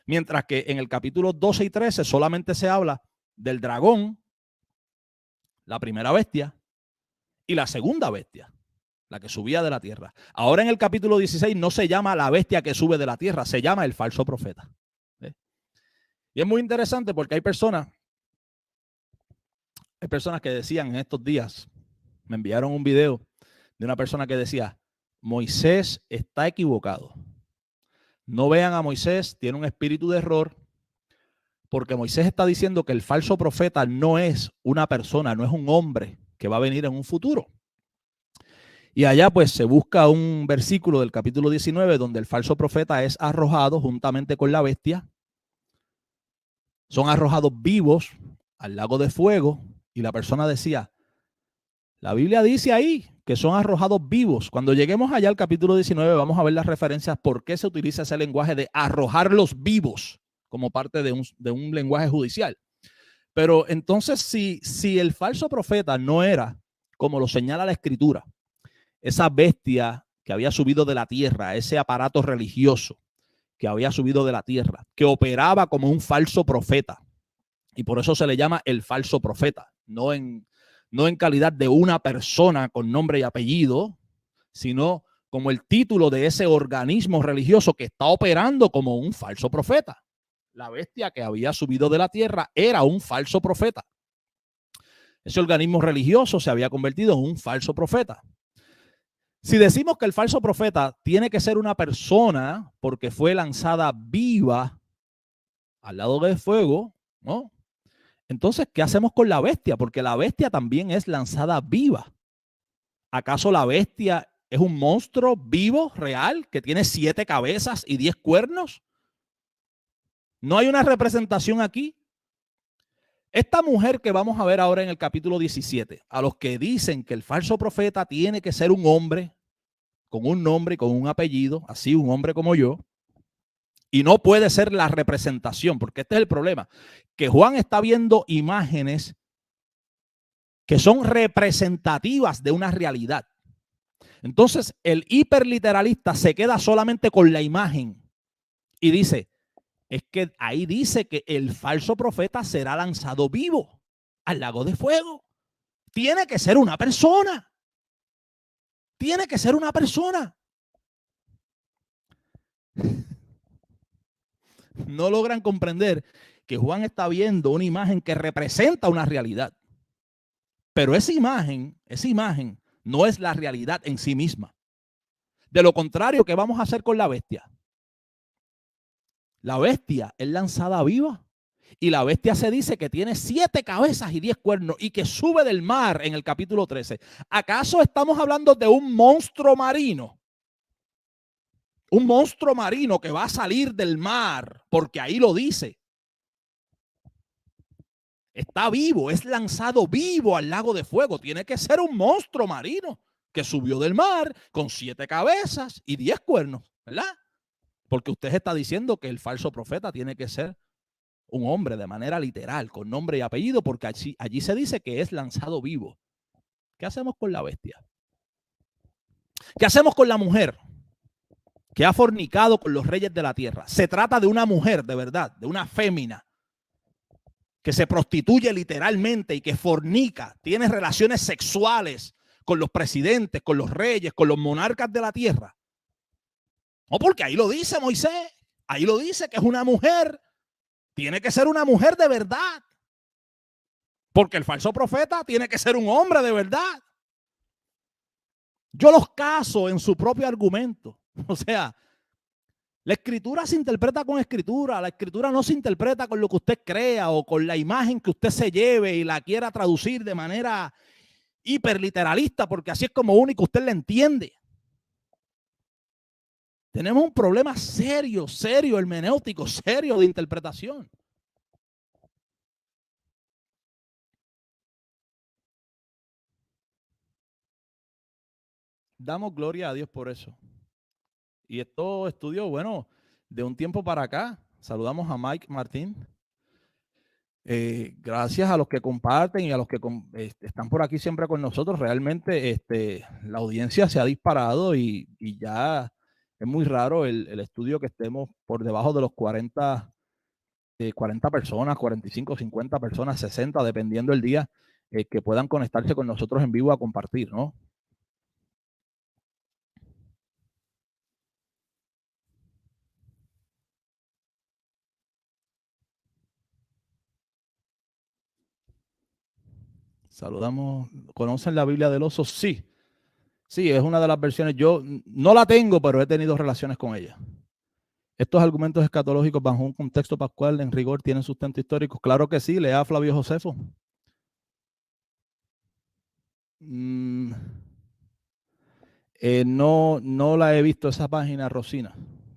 Mientras que en el capítulo 12 y 13 solamente se habla del dragón, la primera bestia, y la segunda bestia, la que subía de la tierra. Ahora en el capítulo 16 no se llama la bestia que sube de la tierra, se llama el falso profeta. ¿Sí? Y es muy interesante porque hay personas que decían en estos días, me enviaron un video de una persona que decía, Moisés está equivocado. No vean a Moisés, tiene un espíritu de error, porque Moisés está diciendo que el falso profeta no es una persona, no es un hombre que va a venir en un futuro. Y allá pues se busca un versículo del capítulo 19 donde el falso profeta es arrojado juntamente con la bestia. Son arrojados vivos al lago de fuego y la persona decía, la Biblia dice ahí que son arrojados vivos. Cuando lleguemos allá al capítulo 19 vamos a ver las referencias por qué se utiliza ese lenguaje de arrojarlos vivos como parte de un lenguaje judicial. Pero entonces si el falso profeta no era, como lo señala la Escritura, esa bestia que había subido de la tierra, ese aparato religioso que había subido de la tierra, que operaba como un falso profeta, y por eso se le llama el falso profeta, no en calidad de una persona con nombre y apellido, sino como el título de ese organismo religioso que está operando como un falso profeta. La bestia que había subido de la tierra era un falso profeta. Ese organismo religioso se había convertido en un falso profeta. Si decimos que el falso profeta tiene que ser una persona porque fue lanzada viva al lado del fuego, ¿no? Entonces, ¿qué hacemos con la bestia? Porque la bestia también es lanzada viva. ¿Acaso la bestia es un monstruo vivo, real, que tiene 7 cabezas y 10 cuernos? ¿No hay una representación aquí? Esta mujer que vamos a ver ahora en el capítulo 17, a los que dicen que el falso profeta tiene que ser un hombre con un nombre y con un apellido, así un hombre como yo, y no puede ser la representación, porque este es el problema, que Juan está viendo imágenes que son representativas de una realidad. Entonces, el hiperliteralista se queda solamente con la imagen y dice, es que ahí dice que el falso profeta será lanzado vivo al lago de fuego. Tiene que ser una persona. Tiene que ser una persona. No logran comprender que Juan está viendo una imagen que representa una realidad. Pero esa imagen no es la realidad en sí misma. De lo contrario, ¿qué vamos a hacer con la bestia? La bestia es lanzada viva y la bestia se dice que tiene 7 cabezas y 10 cuernos y que sube del mar en el capítulo 13. ¿Acaso estamos hablando de un monstruo marino? Un monstruo marino que va a salir del mar, porque ahí lo dice. Está vivo, es lanzado vivo al lago de fuego. Tiene que ser un monstruo marino que subió del mar con 7 cabezas y 10 cuernos, ¿verdad? Porque usted está diciendo que el falso profeta tiene que ser un hombre de manera literal, con nombre y apellido, porque allí se dice que es lanzado vivo. ¿Qué hacemos con la bestia? ¿Qué hacemos con la mujer que ha fornicado con los reyes de la tierra? Se trata de una mujer, de verdad, de una fémina, que se prostituye literalmente y que fornica, tiene relaciones sexuales con los presidentes, con los reyes, con los monarcas de la tierra. No, porque ahí lo dice Moisés, ahí lo dice que es una mujer, tiene que ser una mujer de verdad, porque el falso profeta tiene que ser un hombre de verdad. Yo los caso en su propio argumento. O sea, la escritura se interpreta con escritura, la escritura no se interpreta con lo que usted crea o con la imagen que usted se lleve y la quiera traducir de manera hiperliteralista, porque así es como único usted la entiende. Tenemos un problema serio, hermenéutico, serio de interpretación. Damos gloria a Dios por eso. Y esto estudio, bueno, de un tiempo para acá. Saludamos a Mike Martín. Gracias a los que comparten y a los que están por aquí siempre con nosotros. Realmente la audiencia se ha disparado y ya es muy raro el estudio que estemos por debajo de los 40 personas, 45, 50 personas, 60, dependiendo el día, que puedan conectarse con nosotros en vivo a compartir, ¿no? Saludamos. ¿Conocen la Biblia del oso? Sí. Sí, es una de las versiones. Yo no la tengo, pero he tenido relaciones con ella. Estos argumentos escatológicos bajo un contexto pascual en rigor tienen sustento histórico. Claro que sí, lea a Flavio Josefo. No la he visto esa página, Rosina.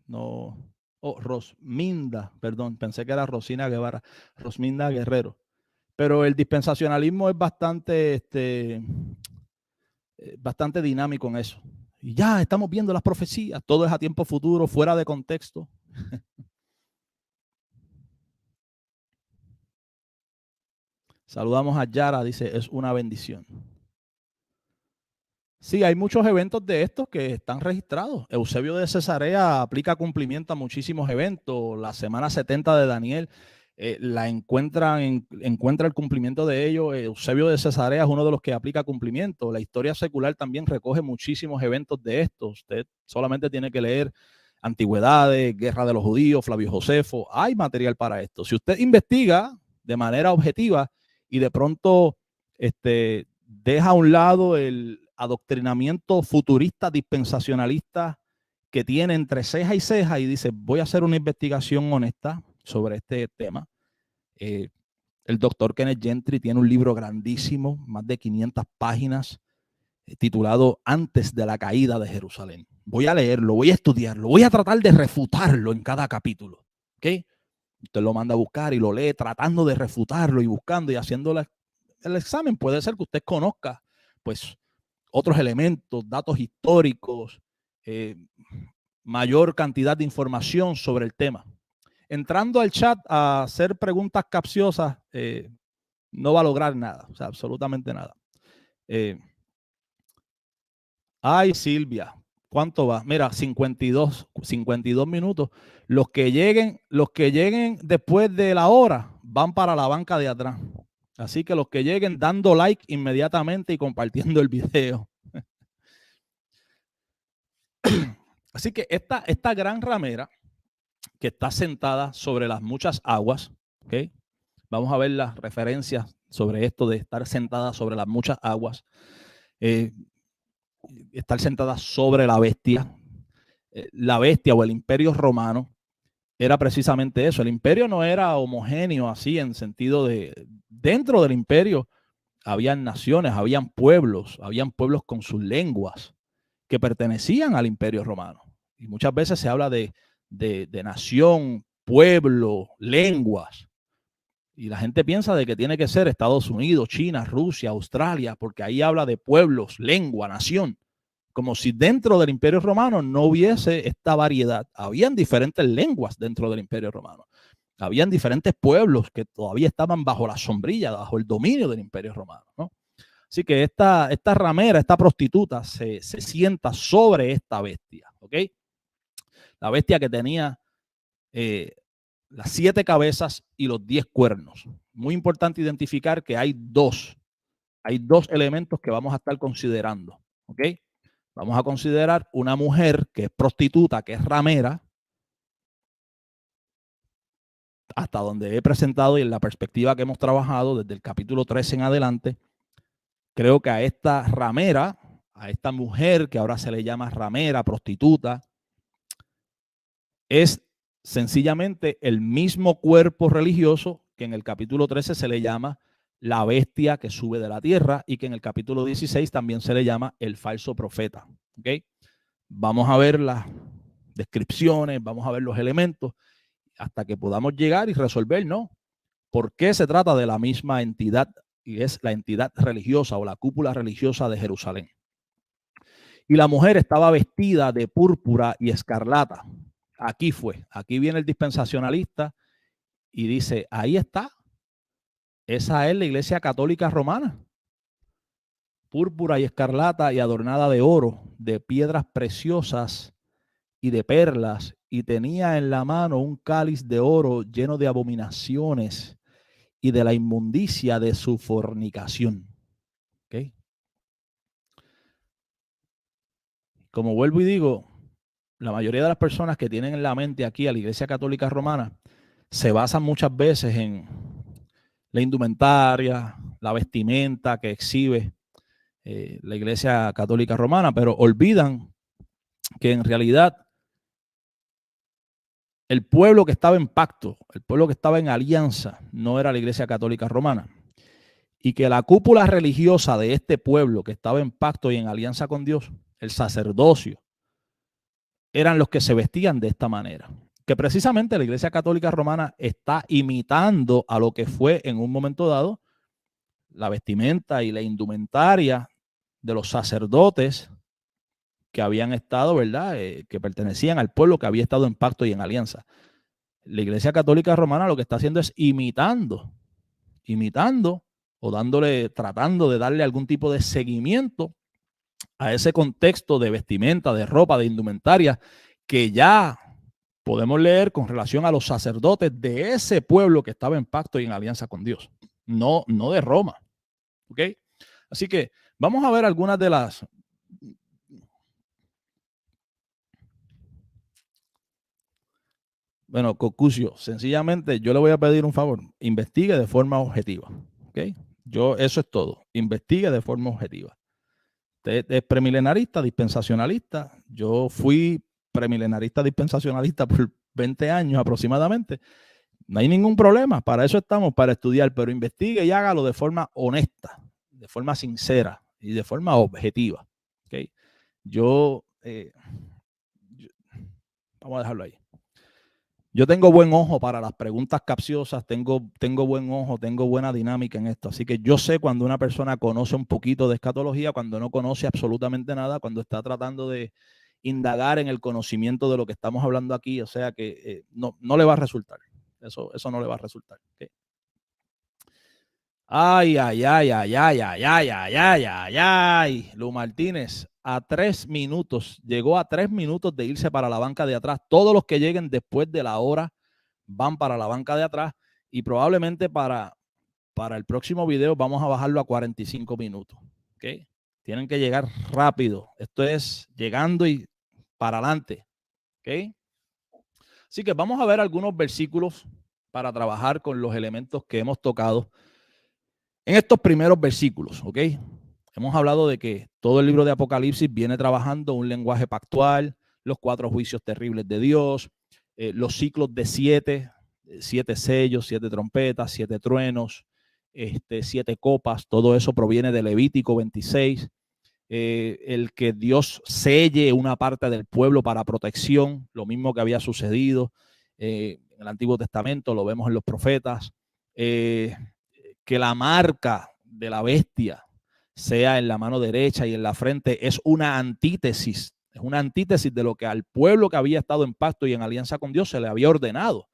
No. Oh, Rosminda, perdón, pensé que era Rosina Guevara. Rosminda Guerrero. Pero el dispensacionalismo es bastante dinámico en eso. Y ya estamos viendo las profecías, todo es a tiempo futuro, fuera de contexto. Saludamos a Yara, dice, es una bendición. Sí, hay muchos eventos de estos que están registrados. Eusebio de Cesarea aplica cumplimiento a muchísimos eventos. La semana 70 de Daniel encuentra el cumplimiento de ellos. Eusebio de Cesarea es uno de los que aplica cumplimiento. La historia secular también recoge muchísimos eventos de estos. Usted solamente tiene que leer Antigüedades, Guerra de los Judíos, Flavio Josefo. Hay material para esto. Si usted investiga de manera objetiva y de pronto deja a un lado el adoctrinamiento futurista dispensacionalista que tiene entre ceja y ceja y dice, voy a hacer una investigación honesta sobre este tema. El doctor Kenneth Gentry tiene un libro grandísimo, más de 500 páginas, titulado Antes de la caída de Jerusalén. Voy a leerlo, voy a estudiarlo, voy a tratar de refutarlo en cada capítulo. ¿Okay? Usted lo manda a buscar y lo lee tratando de refutarlo y buscando y haciendo el examen. Puede ser que usted conozca pues otros elementos, datos históricos, mayor cantidad de información sobre el tema. Entrando al chat a hacer preguntas capciosas, no va a lograr nada, o sea, absolutamente nada. Ay, Silvia, ¿cuánto va? Mira, 52 minutos. Los que lleguen después de la hora van para la banca de atrás. Así que los que lleguen dando like inmediatamente y compartiendo el video. Así que esta gran ramera que está sentada sobre las muchas aguas, ¿okay? Vamos a ver las referencias sobre esto de estar sentada sobre las muchas aguas, estar sentada sobre la bestia. La bestia o el imperio romano era precisamente eso. El imperio no era homogéneo así en sentido de, dentro del imperio habían naciones, habían pueblos con sus lenguas que pertenecían al imperio romano. Y muchas veces se habla de nación, pueblo, lenguas. Y la gente piensa de que tiene que ser Estados Unidos, China, Rusia, Australia, porque ahí habla de pueblos, lengua, nación. Como si dentro del imperio romano no hubiese esta variedad. Habían diferentes lenguas dentro del imperio romano. Habían diferentes pueblos que todavía estaban bajo la sombrilla, bajo el dominio del imperio romano, ¿no? Así que esta ramera, esta prostituta, se sienta sobre esta bestia, ¿ok? La bestia que tenía las 7 cabezas y los 10 cuernos. Muy importante identificar que hay dos elementos que vamos a estar considerando, ¿ok? Vamos a considerar una mujer que es prostituta, que es ramera, hasta donde he presentado y en la perspectiva que hemos trabajado desde el capítulo 13 en adelante. Creo que a esta ramera, a esta mujer que ahora se le llama ramera, prostituta, es sencillamente el mismo cuerpo religioso que en el capítulo 13 se le llama la bestia que sube de la tierra y que en el capítulo 16 también se le llama el falso profeta. ¿Okay? Vamos a ver las descripciones, vamos a ver los elementos hasta que podamos llegar y resolver, ¿no? ¿Por qué se trata de la misma entidad y es la entidad religiosa o la cúpula religiosa de Jerusalén? Y la mujer estaba vestida de púrpura y escarlata. Aquí viene el dispensacionalista y dice, ahí está esa es la Iglesia Católica Romana. Púrpura y escarlata y adornada de oro, de piedras preciosas y de perlas, y tenía en la mano un cáliz de oro lleno de abominaciones y de la inmundicia de su fornicación. ¿Okay? Como vuelvo y digo, la mayoría de las personas que tienen en la mente aquí a la Iglesia Católica Romana se basan muchas veces en la indumentaria, la vestimenta que exhibe la Iglesia Católica Romana, pero olvidan que en realidad el pueblo que estaba en pacto, el pueblo que estaba en alianza, no era la Iglesia Católica Romana. Y que la cúpula religiosa de este pueblo que estaba en pacto y en alianza con Dios, el sacerdocio, eran los que se vestían de esta manera. Que precisamente la Iglesia Católica Romana está imitando a lo que fue en un momento dado la vestimenta y la indumentaria de los sacerdotes que habían estado, ¿verdad? Que pertenecían al pueblo que había estado en pacto y en alianza. La Iglesia Católica Romana lo que está haciendo es imitando o tratando de darle algún tipo de seguimiento a ese contexto de vestimenta, de ropa, de indumentaria que ya podemos leer con relación a los sacerdotes de ese pueblo que estaba en pacto y en alianza con Dios, no de Roma. ¿Ok? Así que vamos a ver algunas de las... Bueno, Cocucio, sencillamente yo le voy a pedir un favor, investigue de forma objetiva. ¿Ok? Eso es todo, investigue de forma objetiva. Usted es premilenarista, dispensacionalista. Yo fui premilenarista, dispensacionalista por 20 años aproximadamente. No hay ningún problema, para eso estamos, para estudiar, pero investigue y hágalo de forma honesta, de forma sincera y de forma objetiva. ¿Okay? Vamos a dejarlo ahí. Yo tengo buen ojo para las preguntas capciosas, tengo buen ojo, tengo buena dinámica en esto. Así que yo sé cuando una persona conoce un poquito de escatología, cuando no conoce absolutamente nada, cuando está tratando de indagar en el conocimiento de lo que estamos hablando aquí. O sea que no le va a resultar. Eso no le va a resultar. ¿Okay? Ay. Lu Martínez, llegó a 3 minutos de irse para la banca de atrás. Todos los que lleguen después de la hora van para la banca de atrás y probablemente para el próximo video vamos a bajarlo a 45 minutos. ¿Okay? Tienen que llegar rápido. Esto es llegando y para adelante. ¿Okay? Así que vamos a ver algunos versículos para trabajar con los elementos que hemos tocado en estos primeros versículos, ¿ok? Hemos hablado de que todo el libro de Apocalipsis viene trabajando un lenguaje pactual, los 4 juicios terribles de Dios, los ciclos de 7 sellos, 7 trompetas, 7 truenos, 7 copas, todo eso proviene de Levítico 26. El que Dios selle una parte del pueblo para protección, lo mismo que había sucedido en el Antiguo Testamento, lo vemos en los profetas. Que la marca de la bestia sea en la mano derecha y en la frente es una antítesis de lo que al pueblo que había estado en pacto y en alianza con Dios se le había ordenado,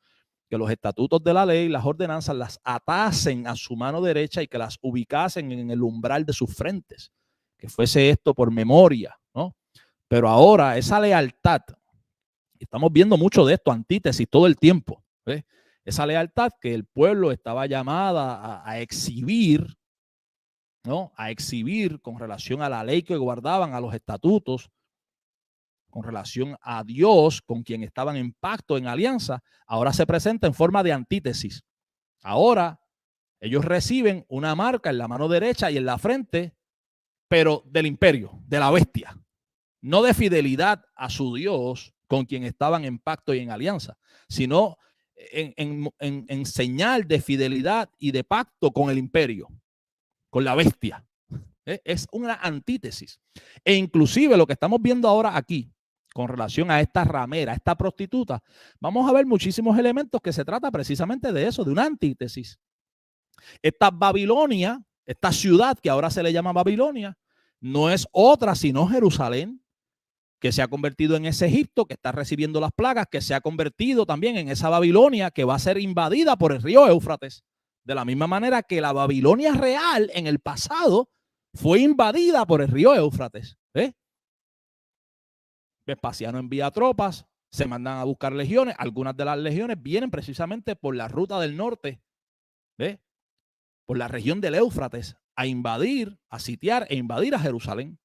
que los estatutos de la ley, las ordenanzas las atasen a su mano derecha y que las ubicasen en el umbral de sus frentes, que fuese esto por memoria, ¿no? Pero ahora esa lealtad, estamos viendo mucho de esto, antítesis todo el tiempo, ¿ves? Esa lealtad que el pueblo estaba llamada a exhibir, ¿no? A exhibir con relación a la ley que guardaban, a los estatutos, con relación a Dios, con quien estaban en pacto, en alianza, ahora se presenta en forma de antítesis. Ahora ellos reciben una marca en la mano derecha y en la frente, pero del imperio, de la bestia, no de fidelidad a su Dios, con quien estaban en pacto y en alianza, sino en señal de fidelidad y de pacto con el imperio, con la bestia. Es una antítesis. E inclusive lo que estamos viendo ahora aquí, con relación a esta ramera, a esta prostituta, vamos a ver muchísimos elementos que se trata precisamente de eso, de una antítesis. Esta Babilonia, esta ciudad que ahora se le llama Babilonia, no es otra sino Jerusalén, que se ha convertido en ese Egipto que está recibiendo las plagas, que se ha convertido también en esa Babilonia que va a ser invadida por el río Éufrates. De la misma manera que la Babilonia real en el pasado fue invadida por el río Éufrates. Vespasiano envía tropas, se mandan a buscar legiones. Algunas de las legiones vienen precisamente por la ruta del norte, por la región del Éufrates, a invadir, a sitiar e invadir a Jerusalén.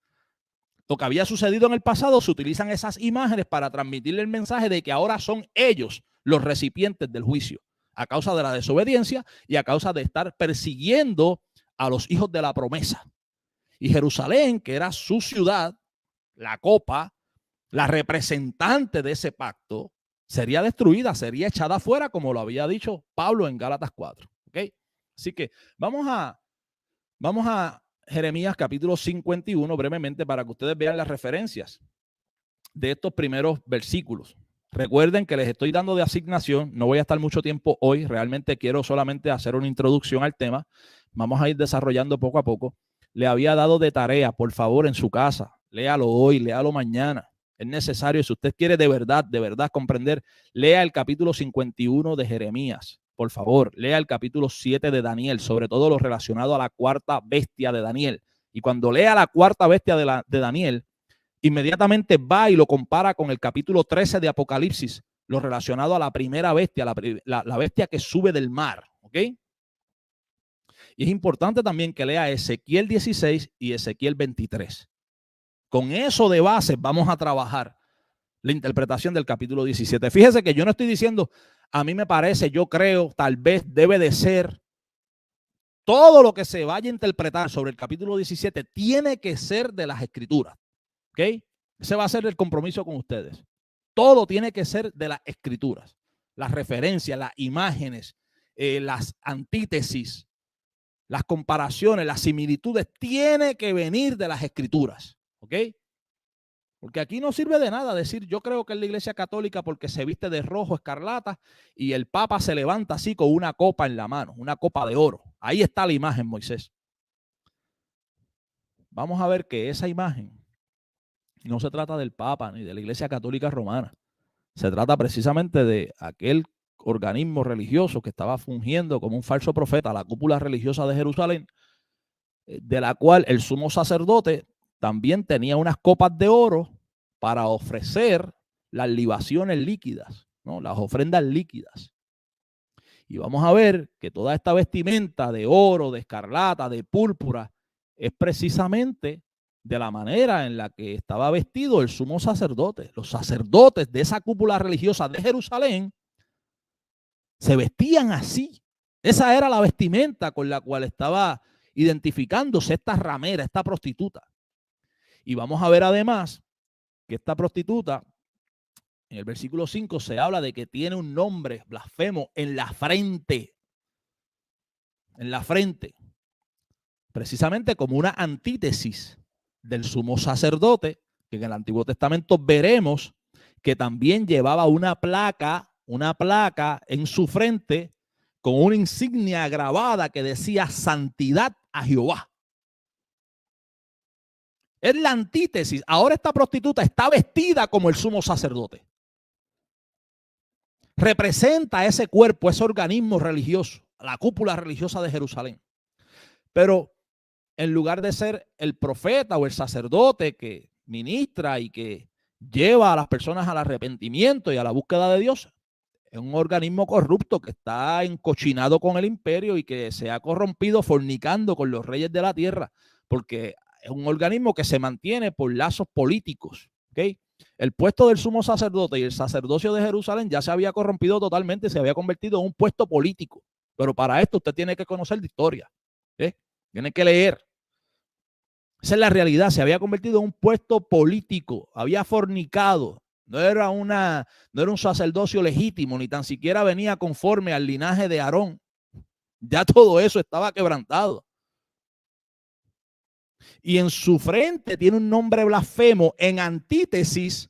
Lo que había sucedido en el pasado, se utilizan esas imágenes para transmitirle el mensaje de que ahora son ellos los recipientes del juicio, a causa de la desobediencia y a causa de estar persiguiendo a los hijos de la promesa. Y Jerusalén, que era su ciudad, la copa, la representante de ese pacto, sería destruida, sería echada afuera, como lo había dicho Pablo en Gálatas 4. ¿Okay? Así que vamos a Jeremías capítulo 51 brevemente para que ustedes vean las referencias de estos primeros versículos. Recuerden que les estoy dando de asignación, no voy a estar mucho tiempo hoy, realmente quiero solamente hacer una introducción al tema, vamos a ir desarrollando poco a poco. Le había dado de tarea, por favor, en su casa, léalo hoy, léalo mañana. Es necesario, si usted quiere de verdad comprender, lea el capítulo 51 de Jeremías. Por favor, lea el capítulo 7 de Daniel, sobre todo lo relacionado a la cuarta bestia de Daniel. Y cuando lea la cuarta bestia de Daniel, inmediatamente va y lo compara con el capítulo 13 de Apocalipsis, lo relacionado a la primera bestia, la bestia que sube del mar. ¿Ok? Y es importante también que lea Ezequiel 16 y Ezequiel 23. Con eso de base vamos a trabajar la interpretación del capítulo 17. Fíjese que yo no estoy diciendo, a mí me parece, yo creo, tal vez debe de ser. Todo lo que se vaya a interpretar sobre el capítulo 17 tiene que ser de las escrituras. ¿Ok? Ese va a ser el compromiso con ustedes. Todo tiene que ser de las escrituras. Las referencias, las imágenes, las antítesis, las comparaciones, las similitudes, tiene que venir de las escrituras. ¿Ok? Porque aquí no sirve de nada decir, yo creo que es la Iglesia Católica porque se viste de rojo escarlata y el Papa se levanta así con una copa en la mano, una copa de oro. Ahí está la imagen, Moisés. Vamos a ver que esa imagen no se trata del Papa ni de la Iglesia Católica Romana. Se trata precisamente de aquel organismo religioso que estaba fungiendo como un falso profeta, la cúpula religiosa de Jerusalén, de la cual el sumo sacerdote también tenía unas copas de oro para ofrecer las libaciones líquidas, ¿no? Las ofrendas líquidas. Y vamos a ver que toda esta vestimenta de oro, de escarlata, de púrpura, es precisamente de la manera en la que estaba vestido el sumo sacerdote. Los sacerdotes de esa cúpula religiosa de Jerusalén se vestían así. Esa era la vestimenta con la cual estaba identificándose esta ramera, esta prostituta. Y vamos a ver además que esta prostituta, en el versículo 5 se habla de que tiene un nombre blasfemo en la frente. En la frente. Precisamente como una antítesis del sumo sacerdote, que en el Antiguo Testamento veremos que también llevaba una placa en su frente con una insignia grabada que decía santidad a Jehová. Es la antítesis. Ahora esta prostituta está vestida como el sumo sacerdote. Representa ese cuerpo, ese organismo religioso, la cúpula religiosa de Jerusalén. Pero en lugar de ser el profeta o el sacerdote que ministra y que lleva a las personas al arrepentimiento y a la búsqueda de Dios, es un organismo corrupto que está encochinado con el imperio y que se ha corrompido fornicando con los reyes de la tierra, porque es un organismo que se mantiene por lazos políticos. ¿Okay? El puesto del sumo sacerdote y el sacerdocio de Jerusalén ya se había corrompido totalmente, se había convertido en un puesto político. Pero para esto usted tiene que conocer de historia. Tiene que leer. Esa es la realidad. Se había convertido en un puesto político. Había fornicado. No era un sacerdocio legítimo, ni tan siquiera venía conforme al linaje de Aarón. Ya todo eso estaba quebrantado. Y en su frente tiene un nombre blasfemo en antítesis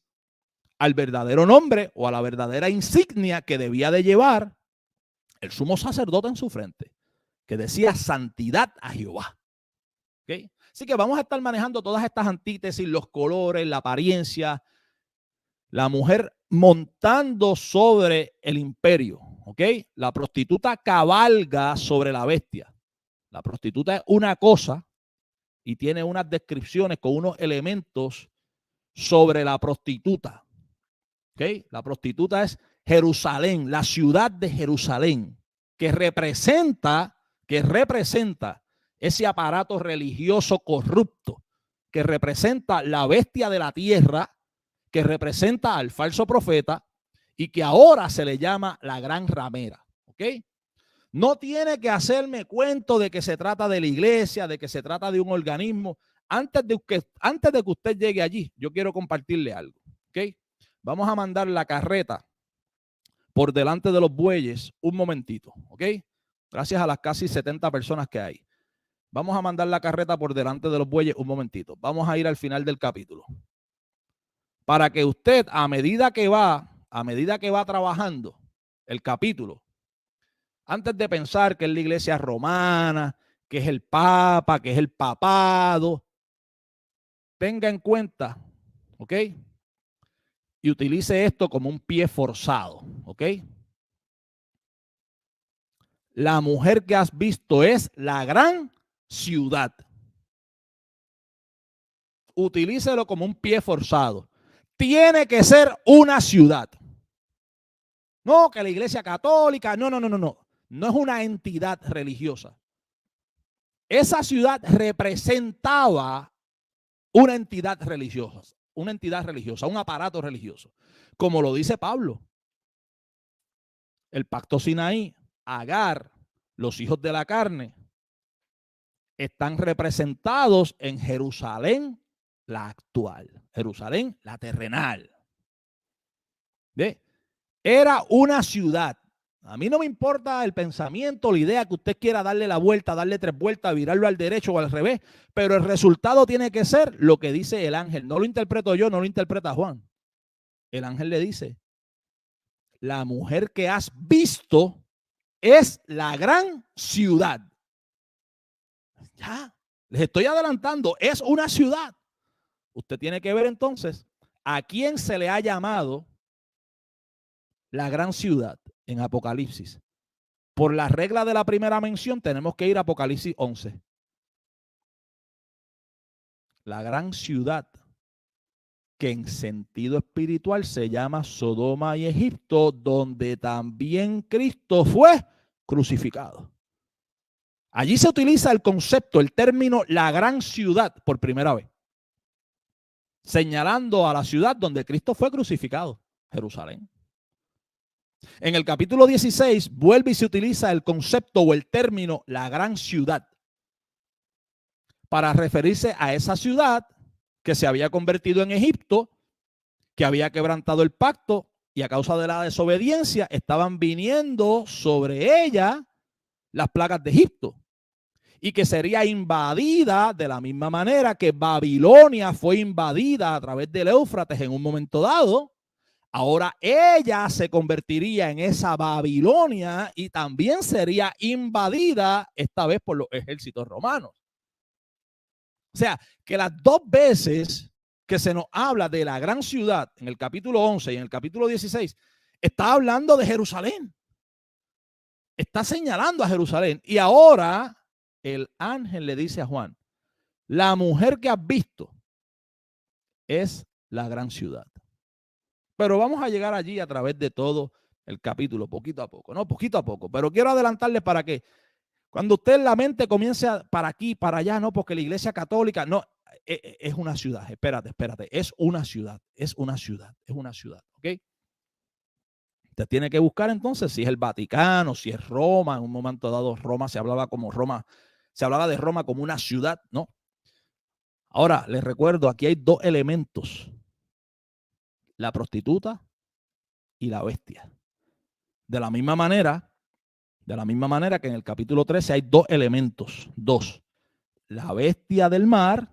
al verdadero nombre o a la verdadera insignia que debía de llevar el sumo sacerdote en su frente, que decía santidad a Jehová. ¿Okay? Así que vamos a estar manejando todas estas antítesis, los colores, la apariencia, la mujer montando sobre el imperio. ¿ok? La prostituta cabalga sobre la bestia. La prostituta es una cosa y tiene unas descripciones con unos elementos sobre la prostituta. ¿Okay? La prostituta es Jerusalén, la ciudad de Jerusalén, que representa ese aparato religioso corrupto, que representa la bestia de la tierra, que representa al falso profeta y que ahora se le llama la gran ramera. ¿Ok? No tiene que hacerme cuento de que se trata de la iglesia, de que se trata de un organismo. Antes de que usted llegue allí, yo quiero compartirle algo. ¿Ok? Vamos a mandar la carreta por delante de los bueyes un momentito, ¿ok? Gracias a las casi 70 personas que hay. Vamos a mandar la carreta por delante de los bueyes un momentito. Vamos a ir al final del capítulo. Para que usted, a medida que va trabajando el capítulo, antes de pensar que es la iglesia romana, que es el papa, que es el papado, tenga en cuenta, ¿ok? Y utilice esto como un pie forzado, ¿ok? La mujer que has visto es la gran ciudad. Utilícelo como un pie forzado. Tiene que ser una ciudad. No, que la iglesia católica, no. No es una entidad religiosa. Esa ciudad representaba una entidad religiosa, un aparato religioso. Como lo dice Pablo. El pacto Sinaí, Agar, los hijos de la carne, están representados en Jerusalén, la actual, Jerusalén, la terrenal. ¿Ve? Era una ciudad. A mí no me importa el pensamiento, la idea que usted quiera darle la vuelta, darle 3 vueltas, virarlo al derecho o al revés, pero el resultado tiene que ser lo que dice el ángel. No lo interpreto yo, no lo interpreta Juan. El ángel le dice, la mujer que has visto es la gran ciudad. Ya, les estoy adelantando, es una ciudad. Usted tiene que ver entonces a quién se le ha llamado la gran ciudad en Apocalipsis. Por la regla de la primera mención tenemos que ir a Apocalipsis 11. La gran ciudad que en sentido espiritual se llama Sodoma y Egipto, donde también Cristo fue crucificado. Allí se utiliza el concepto, el término la gran ciudad por primera vez, señalando a la ciudad donde Cristo fue crucificado, Jerusalén. En el capítulo 16 vuelve y se utiliza el concepto o el término la gran ciudad para referirse a esa ciudad que se había convertido en Egipto, que había quebrantado el pacto y a causa de la desobediencia estaban viniendo sobre ella las plagas de Egipto y que sería invadida de la misma manera que Babilonia fue invadida a través del Éufrates en un momento dado. Ahora ella se convertiría en esa Babilonia y también sería invadida esta vez por los ejércitos romanos. O sea, que las 2 veces que se nos habla de la gran ciudad, en el capítulo 11 y en el capítulo 16, está hablando de Jerusalén. Está señalando a Jerusalén. Y ahora el ángel le dice a Juan, la mujer que has visto es la gran ciudad. Pero vamos a llegar allí a través de todo el capítulo, poquito a poco, ¿no? Poquito a poco. Pero quiero adelantarles para que cuando usted en la mente comience para aquí, para allá, no, porque la iglesia católica, no, es una ciudad. Espérate, es una ciudad, ¿ok? Usted tiene que buscar entonces si es el Vaticano, si es Roma. En un momento dado Roma se hablaba de Roma como una ciudad, ¿no? Ahora, les recuerdo, aquí hay 2 elementos. La prostituta y la bestia. De la misma manera que en el capítulo 13 hay 2 elementos. 2. La bestia del mar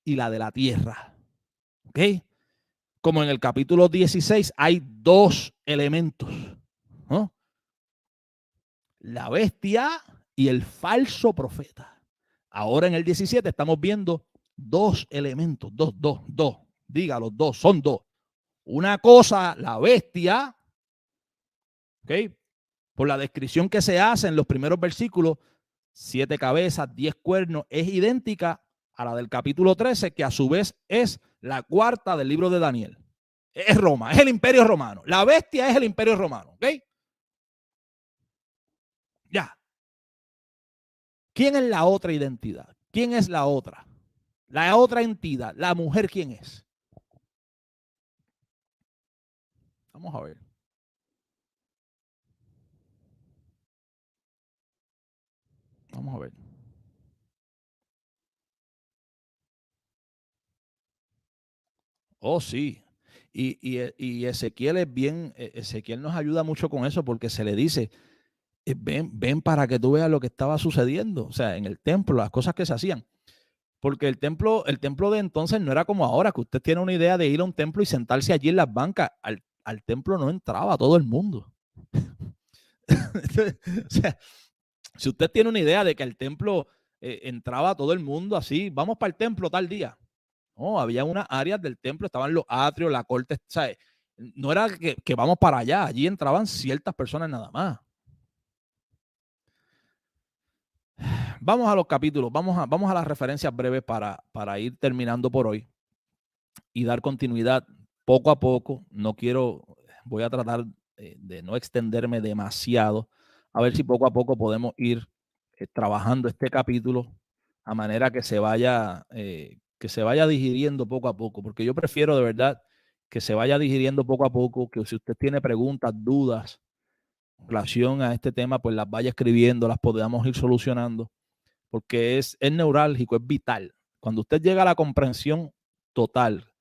y la de la tierra. ¿Ok? Como en el capítulo 16 hay 2 elementos, ¿no? La bestia y el falso profeta. Ahora en el 17 estamos viendo 2 elementos, 2. Dígalo, 2, son 2. Una cosa, la bestia, ¿ok? Por la descripción que se hace en los primeros versículos, 7 cabezas, 10 cuernos, es idéntica a la del capítulo 13, que a su vez es la cuarta del libro de Daniel. Es Roma, es el imperio romano. La bestia es el imperio romano, ¿ok? Ya. ¿Quién es la otra identidad? ¿Quién es la otra? La otra entidad, la mujer, ¿quién es? Vamos a ver. Vamos a ver. Oh, sí. Y Ezequiel es bien, Ezequiel nos ayuda mucho con eso porque se le dice, ven para que tú veas lo que estaba sucediendo, o sea, en el templo, las cosas que se hacían. Porque el templo de entonces no era como ahora, que usted tiene una idea de ir a un templo y sentarse allí en las bancas. Al templo no entraba todo el mundo. O sea, si usted tiene una idea de que al templo entraba todo el mundo así, vamos para el templo tal día. No, había unas áreas del templo, estaban los atrios, la corte, ¿sabes? No era que vamos para allá, allí entraban ciertas personas nada más. Vamos a los capítulos, vamos a las referencias breves para ir terminando por hoy y dar continuidad poco a poco. No quiero, voy a tratar de no extenderme demasiado, a ver si poco a poco podemos ir trabajando este capítulo a manera que se vaya digiriendo poco a poco, porque yo prefiero de verdad que se vaya digiriendo poco a poco, que si usted tiene preguntas, dudas en relación a este tema, pues las vaya escribiendo, las podamos ir solucionando, porque es neurálgico, es vital. Cuando usted llega a la comprensión total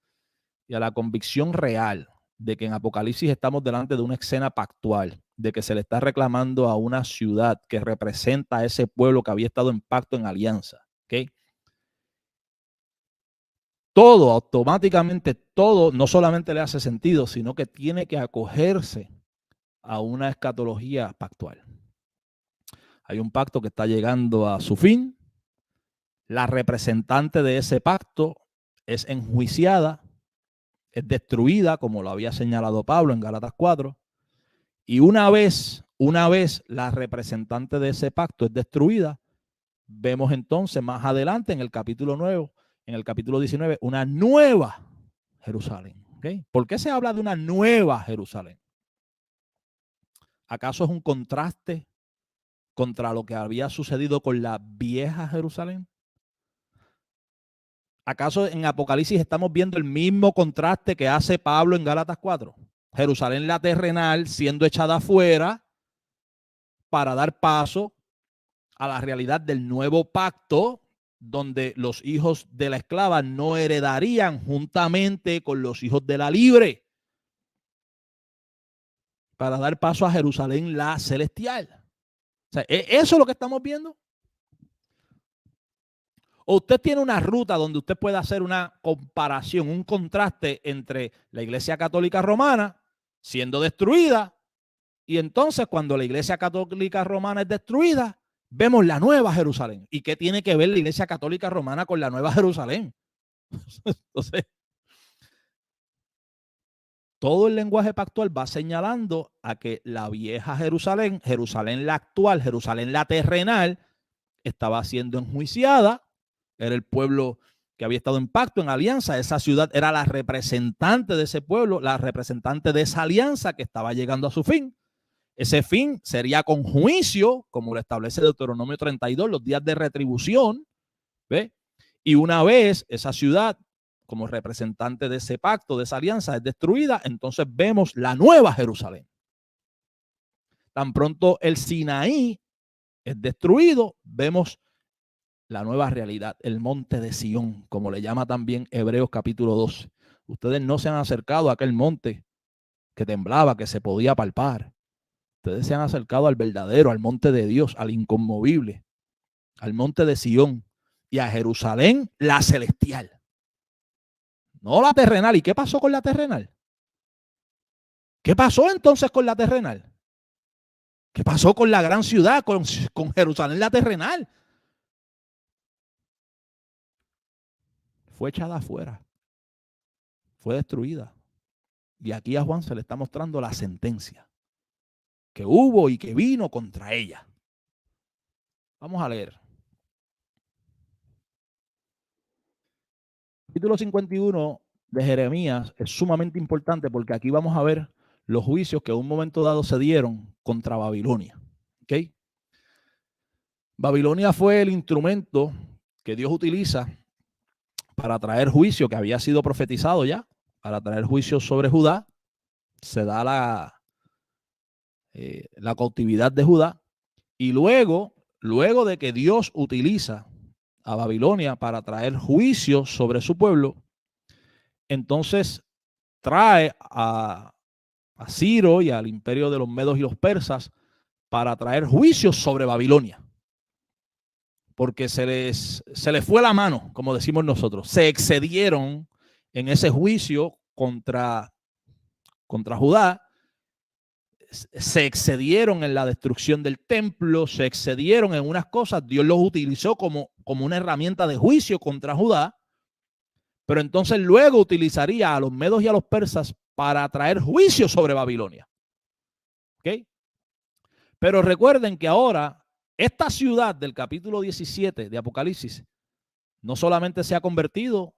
y a la convicción real de que en Apocalipsis estamos delante de una escena pactual, de que se le está reclamando a una ciudad que representa a ese pueblo que había estado en pacto, en alianza, ¿ok? Todo, automáticamente, todo no solamente le hace sentido, sino que tiene que acogerse a una escatología pactual. Hay un pacto que está llegando a su fin, la representante de ese pacto es enjuiciada, es destruida, como lo había señalado Pablo en Gálatas 4, y una vez la representante de ese pacto es destruida, vemos entonces más adelante en el capítulo 9, en el capítulo 19, una nueva Jerusalén. ¿Okay? ¿Por qué se habla de una nueva Jerusalén? ¿Acaso es un contraste contra lo que había sucedido con la vieja Jerusalén? ¿Acaso en Apocalipsis estamos viendo el mismo contraste que hace Pablo en Gálatas 4? Jerusalén la terrenal siendo echada afuera para dar paso a la realidad del nuevo pacto, donde los hijos de la esclava no heredarían juntamente con los hijos de la libre, para dar paso a Jerusalén la celestial. O sea, ¿eso es lo que estamos viendo? O usted tiene una ruta donde usted puede hacer una comparación, un contraste entre la Iglesia Católica Romana siendo destruida y entonces cuando la Iglesia Católica Romana es destruida, vemos la Nueva Jerusalén. ¿Y qué tiene que ver la Iglesia Católica Romana con la Nueva Jerusalén? Entonces, todo el lenguaje pactual va señalando a que la vieja Jerusalén, Jerusalén la actual, Jerusalén la terrenal, estaba siendo enjuiciada, era el pueblo que había estado en pacto, en alianza, esa ciudad era la representante de ese pueblo, la representante de esa alianza que estaba llegando a su fin. Ese fin sería con juicio, como lo establece Deuteronomio 32, los días de retribución, ¿ve? Y una vez esa ciudad, como representante de ese pacto, de esa alianza, es destruida, entonces vemos la nueva Jerusalén. Tan pronto el Sinaí es destruido, vemos la nueva realidad, el monte de Sión, como le llama también Hebreos capítulo 12. Ustedes no se han acercado a aquel monte que temblaba, que se podía palpar. Ustedes se han acercado al verdadero, al monte de Dios, al inconmovible, al monte de Sión y a Jerusalén, la celestial. No la terrenal. ¿Y qué pasó con la terrenal? ¿Qué pasó entonces con la terrenal? ¿Qué pasó con la gran ciudad, con Jerusalén la terrenal? Fue echada afuera, fue destruida. Y aquí a Juan se le está mostrando la sentencia. que hubo y que vino contra ella. Vamos a leer. Capítulo 51 de Jeremías es sumamente importante porque aquí vamos a ver los juicios que en un momento dado se dieron contra Babilonia. ¿Okay? Babilonia fue el instrumento que Dios utiliza para traer juicio que había sido profetizado ya, para traer juicio sobre Judá. Se da la cautividad de Judá y luego de que Dios utiliza a Babilonia para traer juicio sobre su pueblo, entonces trae a Ciro y al imperio de los medos y los persas para traer juicios sobre Babilonia. Porque se les fue la mano, como decimos nosotros. Se excedieron en ese juicio contra Judá. Se excedieron en la destrucción del templo, se excedieron en unas cosas. Dios los utilizó como una herramienta de juicio contra Judá. Pero entonces luego utilizaría a los medos y a los persas para traer juicio sobre Babilonia. ¿Ok? Pero recuerden que ahora esta ciudad del capítulo 17 de Apocalipsis no solamente se ha convertido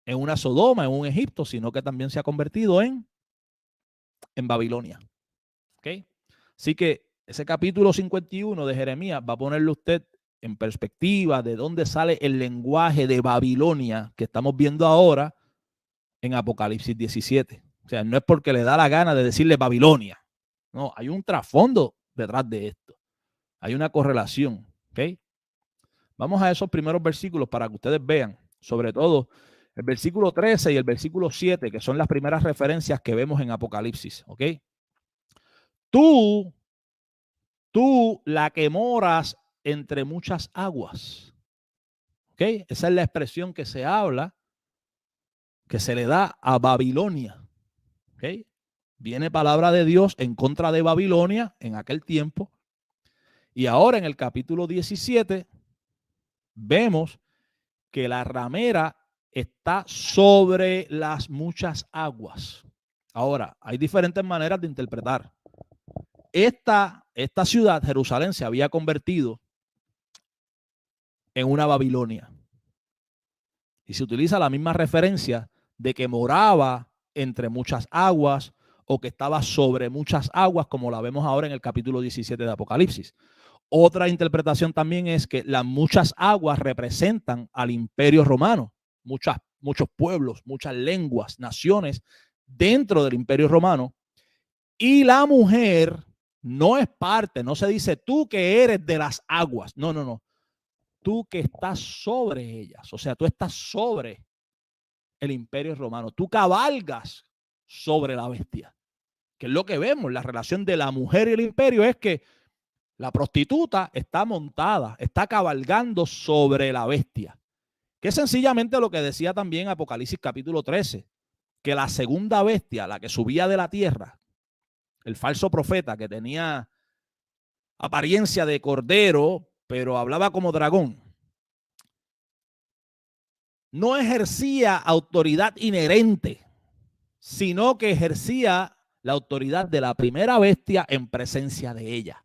en una Sodoma, en un Egipto, sino que también se ha convertido en Babilonia. ¿Ok? Así que ese capítulo 51 de Jeremías va a ponerle usted en perspectiva de dónde sale el lenguaje de Babilonia que estamos viendo ahora en Apocalipsis 17. O sea, no es porque le da la gana de decirle Babilonia. No, hay un trasfondo detrás de esto. Hay una correlación. ¿Ok? Vamos a esos primeros versículos para que ustedes vean, sobre todo el versículo 13 y el versículo 7, que son las primeras referencias que vemos en Apocalipsis. ¿Ok? Tú, la que moras entre muchas aguas. ¿Ok? Esa es la expresión que se habla, que se le da a Babilonia. ¿Ok? Viene palabra de Dios en contra de Babilonia en aquel tiempo. Y ahora en el capítulo 17 vemos que la ramera está sobre las muchas aguas. Ahora, hay diferentes maneras de interpretar. Esta ciudad, Jerusalén, se había convertido en una Babilonia. Y se utiliza la misma referencia de que moraba entre muchas aguas o que estaba sobre muchas aguas, como la vemos ahora en el capítulo 17 de Apocalipsis. Otra interpretación también es que las muchas aguas representan al imperio romano, muchos pueblos, muchas lenguas, naciones dentro del imperio romano. Y la mujer no es parte, no se dice tú que eres de las aguas, no. Tú que estás sobre ellas, o sea, tú estás sobre el imperio romano, tú cabalgas sobre la bestia, que es lo que vemos, la relación de la mujer y el imperio es que la prostituta está montada, está cabalgando sobre la bestia, que es sencillamente lo que decía también Apocalipsis capítulo 13, que la segunda bestia, la que subía de la tierra, el falso profeta que tenía apariencia de cordero, pero hablaba como dragón, no ejercía autoridad inherente, sino que ejercía la autoridad de la primera bestia en presencia de ella.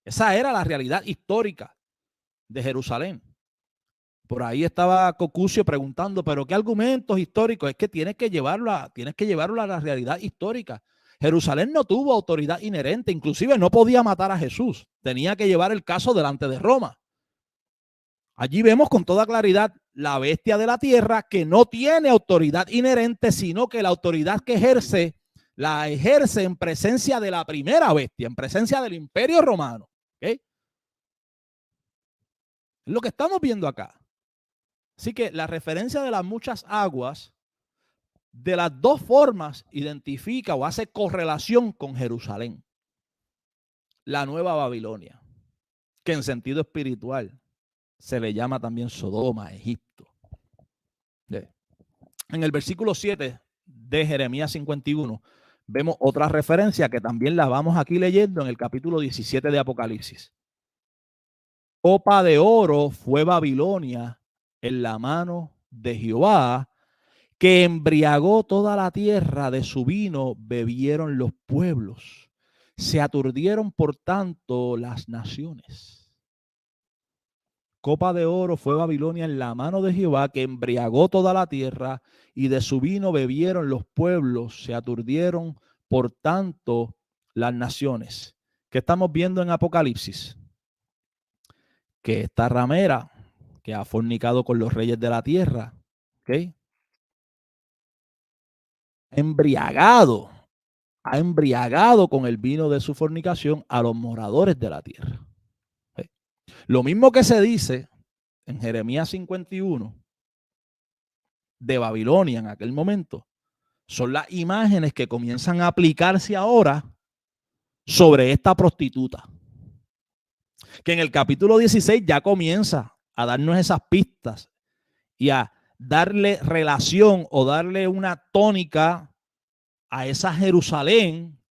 Esa era la realidad histórica de Jerusalén. Por ahí estaba Cocucio preguntando, pero ¿qué argumentos históricos? Es que tienes que llevarlo a la realidad histórica. Jerusalén no tuvo autoridad inherente, inclusive no podía matar a Jesús. Tenía que llevar el caso delante de Roma. Allí vemos con toda claridad la bestia de la tierra que no tiene autoridad inherente, sino que la autoridad que ejerce, la ejerce en presencia de la primera bestia, en presencia del imperio romano. ¿Okay? Es lo que estamos viendo acá. Así que la referencia de las muchas aguas, de las dos formas, identifica o hace correlación con Jerusalén, la nueva Babilonia, que en sentido espiritual se le llama también Sodoma, Egipto. En el versículo 7 de Jeremías 51 vemos otra referencia que también la vamos aquí leyendo en el capítulo 17 de Apocalipsis. Copa de oro fue Babilonia en la mano de Jehová, que embriagó toda la tierra, de su vino bebieron los pueblos. Se aturdieron por tanto las naciones. Copa de oro fue Babilonia en la mano de Jehová, que embriagó toda la tierra, y de su vino bebieron los pueblos, se aturdieron por tanto las naciones. ¿Qué estamos viendo en Apocalipsis? Que esta ramera que ha fornicado con los reyes de la tierra, ¿ok? Ha embriagado con el vino de su fornicación a los moradores de la tierra. ¿Ok? Lo mismo que se dice en Jeremías 51 de Babilonia en aquel momento, son las imágenes que comienzan a aplicarse ahora sobre esta prostituta, que en el capítulo 16 ya comienza a darnos esas pistas y a darle relación o darle una tónica a esa Jerusalén,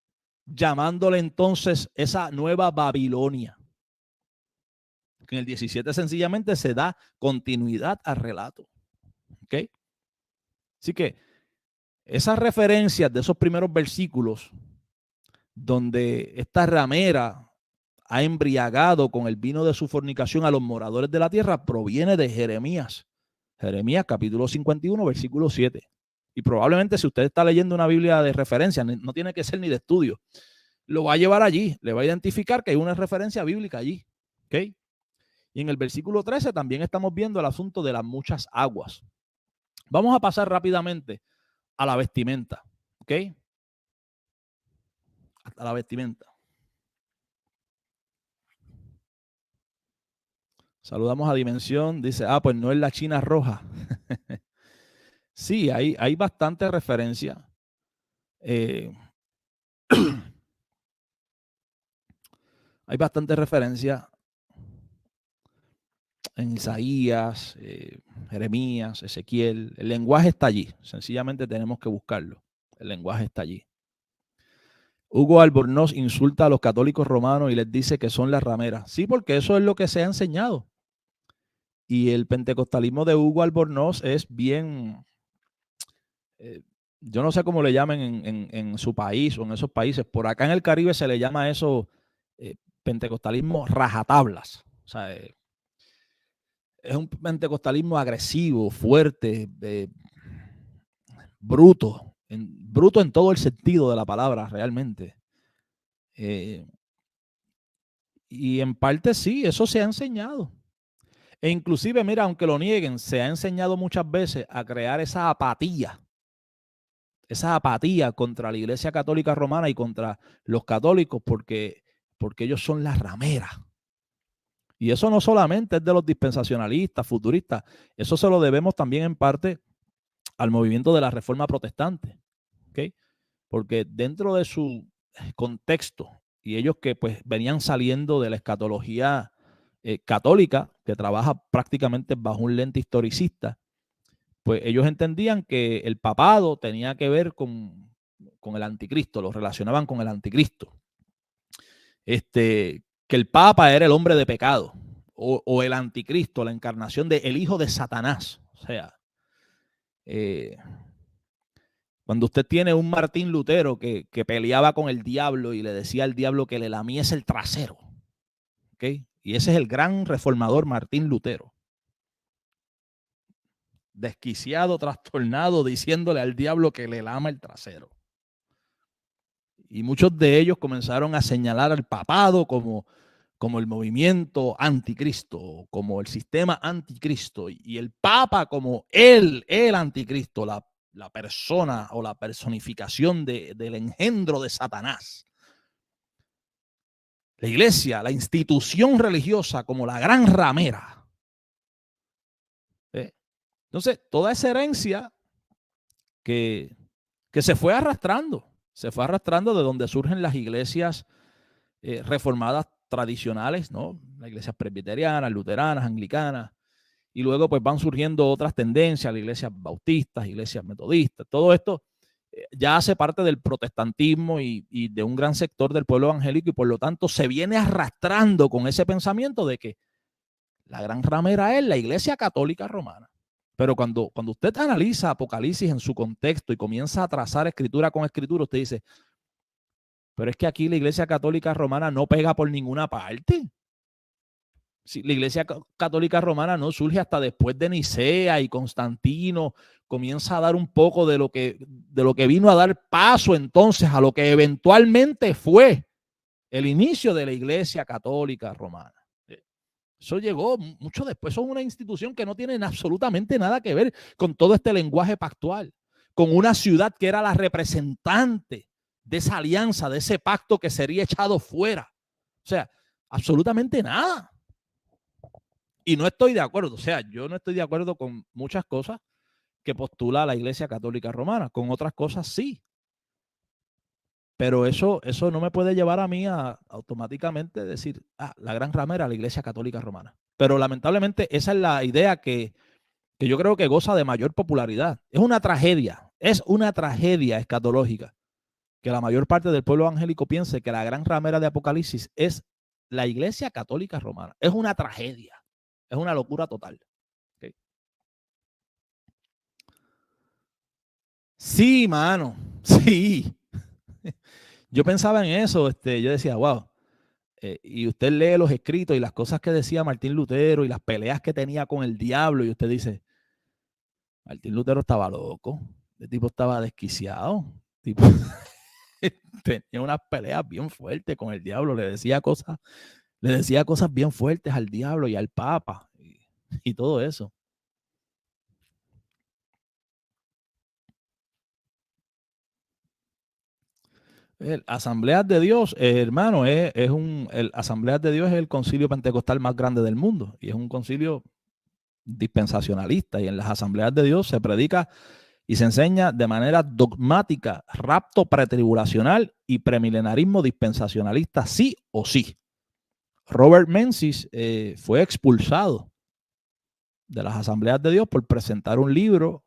llamándole entonces esa nueva Babilonia. Que en el 17 sencillamente se da continuidad al relato. ¿Ok? Así que esas referencias de esos primeros versículos donde esta ramera ha embriagado con el vino de su fornicación a los moradores de la tierra proviene de Jeremías. Jeremías capítulo 51, versículo 7. Y probablemente si usted está leyendo una Biblia de referencia, no tiene que ser ni de estudio, lo va a llevar allí, le va a identificar que hay una referencia bíblica allí. ¿Ok? Y en el versículo 13 también estamos viendo el asunto de las muchas aguas. Vamos a pasar rápidamente a la vestimenta. ¿Ok? A la vestimenta. Saludamos a Dimensión. Dice, pues no es la China roja. Sí, hay bastante referencia. Hay bastante referencia en Isaías, Jeremías, Ezequiel. El lenguaje está allí. Sencillamente tenemos que buscarlo. El lenguaje está allí. Hugo Albornoz insulta a los católicos romanos y les dice que son las rameras. Sí, porque eso es lo que se ha enseñado. Y el pentecostalismo de Hugo Albornoz es bien, yo no sé cómo le llamen en su país o en esos países. Por acá en el Caribe se le llama eso pentecostalismo rajatablas. O sea, es un pentecostalismo agresivo, fuerte, bruto en todo el sentido de la palabra realmente. Y en parte sí, eso se ha enseñado. E inclusive, mira, aunque lo nieguen, se ha enseñado muchas veces a crear esa apatía contra la Iglesia Católica Romana y contra los católicos porque ellos son las rameras. Y eso no solamente es de los dispensacionalistas, futuristas, eso se lo debemos también en parte al movimiento de la Reforma Protestante, ¿okay? Porque dentro de su contexto y ellos que pues venían saliendo de la escatología católica, que trabaja prácticamente bajo un lente historicista, pues ellos entendían que el papado tenía que ver con el anticristo, lo relacionaban con el anticristo. Que el papa era el hombre de pecado, o el anticristo, la encarnación del hijo de Satanás. O sea, cuando usted tiene un Martín Lutero que peleaba con el diablo y le decía al diablo que le lamiese el trasero, ¿okay? Y ese es el gran reformador Martín Lutero. Desquiciado, trastornado, diciéndole al diablo que le lama el trasero. Y muchos de ellos comenzaron a señalar al papado como el movimiento anticristo, como el sistema anticristo, y el papa como el anticristo, la persona o la personificación del engendro de Satanás. La iglesia, la institución religiosa como la gran ramera. Entonces, toda esa herencia que se fue arrastrando de donde surgen las iglesias reformadas tradicionales, ¿no? Las iglesias presbiterianas, luteranas, anglicanas, y luego pues van surgiendo otras tendencias, las iglesias bautistas, iglesias metodistas. Todo esto ya hace parte del protestantismo y de un gran sector del pueblo evangélico, y por lo tanto se viene arrastrando con ese pensamiento de que la gran ramera es la iglesia católica romana. Pero cuando usted analiza Apocalipsis en su contexto y comienza a trazar escritura con escritura, usted dice, Pero es que aquí la Iglesia Católica Romana no pega por ninguna parte. Sí, la Iglesia Católica Romana no surge hasta después de Nicea y Constantino comienza a dar un poco de lo que vino a dar paso entonces a lo que eventualmente fue el inicio de la Iglesia Católica Romana. Eso llegó mucho después. Eso es una institución que no tiene absolutamente nada que ver con todo este lenguaje pactual, con una ciudad que era la representante de esa alianza, de ese pacto que sería echado fuera. O sea, absolutamente nada. Y no estoy de acuerdo, o sea, yo no estoy de acuerdo con muchas cosas que postula la Iglesia Católica Romana, con otras cosas sí. Pero eso no me puede llevar a mí a automáticamente decir, la gran ramera, la Iglesia Católica Romana. Pero lamentablemente esa es la idea que yo creo que goza de mayor popularidad. Es una tragedia escatológica que la mayor parte del pueblo evangélico piense que la gran ramera de Apocalipsis es la Iglesia Católica Romana. Es una tragedia, es una locura total. ¿Okay? Sí, mano, sí. Yo pensaba en eso, yo decía, wow. Y usted lee los escritos y las cosas que decía Martín Lutero y las peleas que tenía con el diablo y usted dice, Martín Lutero estaba loco, el tipo estaba desquiciado, tipo, tenía unas peleas bien fuertes con el diablo, le decía cosas bien fuertes al diablo y al Papa y todo eso. Asambleas de Dios, hermano, el Asambleas de Dios es el concilio pentecostal más grande del mundo y es un concilio dispensacionalista, y en las Asambleas de Dios se predica y se enseña de manera dogmática rapto pretribulacional y premilenarismo dispensacionalista sí o sí. Robert Menzies fue expulsado de las Asambleas de Dios por presentar un libro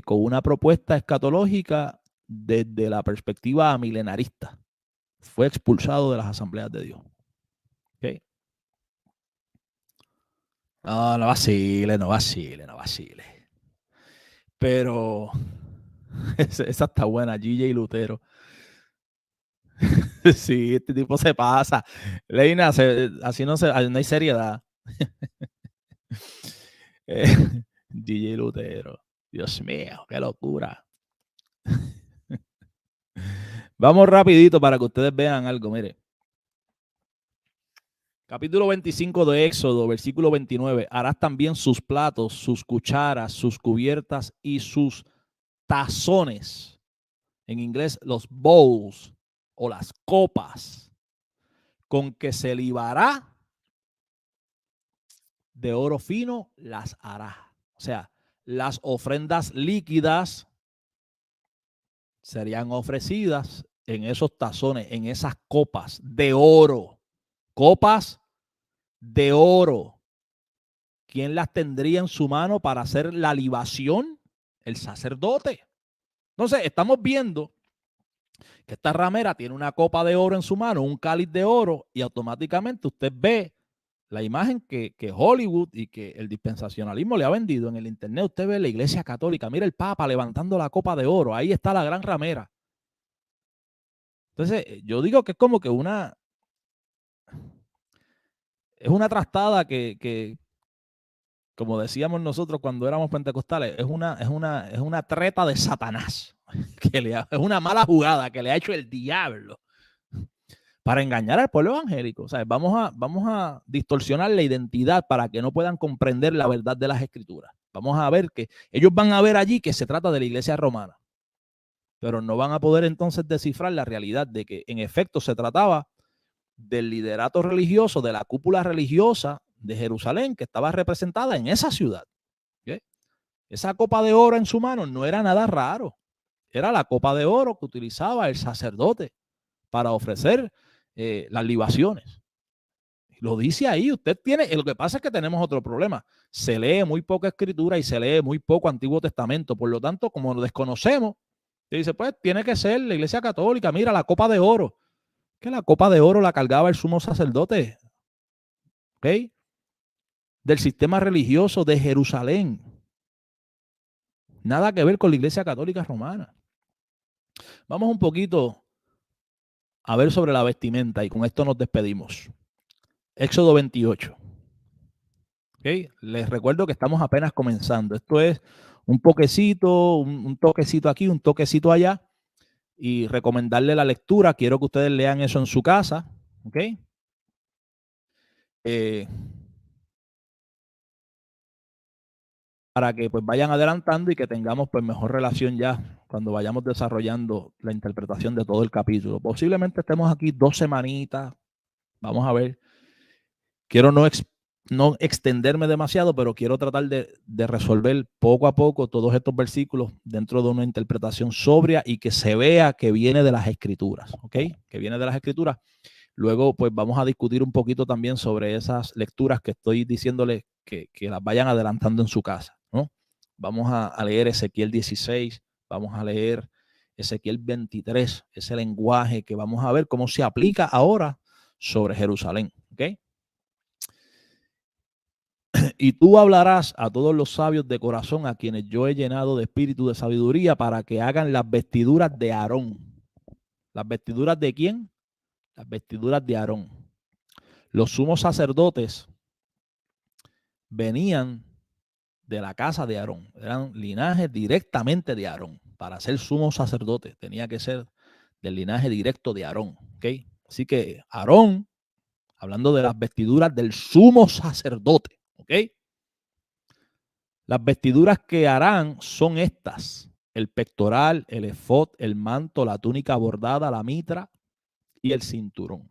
con una propuesta escatológica desde la perspectiva milenarista. Fue expulsado de las Asambleas de Dios. ¿Okay? No vacile. Pero esa está buena, G.J. Lutero. Sí, este tipo se pasa. Leina, así no hay seriedad. DJ Lutero. Dios mío, qué locura. Vamos rapidito para que ustedes vean algo, mire. Capítulo 25 de Éxodo, versículo 29. Harás también sus platos, sus cucharas, sus cubiertas y sus tazones. En inglés, los bowls o las copas, con que se libará de oro fino, las hará. O sea, las ofrendas líquidas serían ofrecidas en esos tazones, en esas copas de oro. Copas de oro. ¿Quién las tendría en su mano para hacer la libación? El sacerdote. Entonces, estamos viendo que esta ramera tiene una copa de oro en su mano, un cáliz de oro, y automáticamente usted ve la imagen que Hollywood y que el dispensacionalismo le ha vendido en el internet. Usted ve la Iglesia Católica, mira el Papa levantando la copa de oro, ahí está la gran ramera. Entonces, yo digo que es como que es una trastada que como decíamos nosotros cuando éramos pentecostales, es una treta de Satanás, es una mala jugada que le ha hecho el diablo para engañar al pueblo evangélico. O sea, vamos a distorsionar la identidad para que no puedan comprender la verdad de las escrituras. Vamos a ver que ellos van a ver allí que se trata de la iglesia romana, pero no van a poder entonces descifrar la realidad de que en efecto se trataba del liderato religioso, de la cúpula religiosa de Jerusalén, que estaba representada en esa ciudad. ¿Okay? Esa copa de oro en su mano no era nada raro. Era la copa de oro que utilizaba el sacerdote para ofrecer las libaciones. Lo dice ahí, usted tiene, lo que pasa es que tenemos otro problema. Se lee muy poca escritura y se lee muy poco Antiguo Testamento. Por lo tanto, como lo desconocemos, se dice, pues tiene que ser la Iglesia Católica. Mira, la copa de oro. Que la copa de oro la cargaba el sumo sacerdote, ¿ok? Del sistema religioso de Jerusalén. Nada que ver con la Iglesia Católica Romana. Vamos un poquito a ver sobre la vestimenta y con esto nos despedimos. Éxodo 28. ¿Okay? Les recuerdo que estamos apenas comenzando. Esto es un toquecito, un toquecito aquí, un toquecito allá. Y recomendarle la lectura. Quiero que ustedes lean eso en su casa. ¿Ok? Para que pues vayan adelantando y que tengamos pues mejor relación ya cuando vayamos desarrollando la interpretación de todo el capítulo. Posiblemente estemos aquí 2 semanitas. Vamos a ver. Quiero no extenderme demasiado, pero quiero tratar de resolver poco a poco todos estos versículos dentro de una interpretación sobria y que se vea que viene de las Escrituras, ¿ok? Que viene de las Escrituras. Luego, pues vamos a discutir un poquito también sobre esas lecturas que estoy diciéndoles que las vayan adelantando en su casa, ¿no? Vamos a leer Ezequiel 16, vamos a leer Ezequiel 23, ese lenguaje que vamos a ver cómo se aplica ahora sobre Jerusalén, ¿ok? Y tú hablarás a todos los sabios de corazón, a quienes yo he llenado de espíritu de sabiduría, para que hagan las vestiduras de Aarón. ¿Las vestiduras de quién? Las vestiduras de Aarón. Los sumos sacerdotes venían de la casa de Aarón. Eran linajes directamente de Aarón. Para ser sumo sacerdote tenía que ser del linaje directo de Aarón. ¿Okay? Así que Aarón, hablando de las vestiduras del sumo sacerdote, ¿ok? Las vestiduras que harán son estas: el pectoral, el efod, el manto, la túnica bordada, la mitra y el cinturón.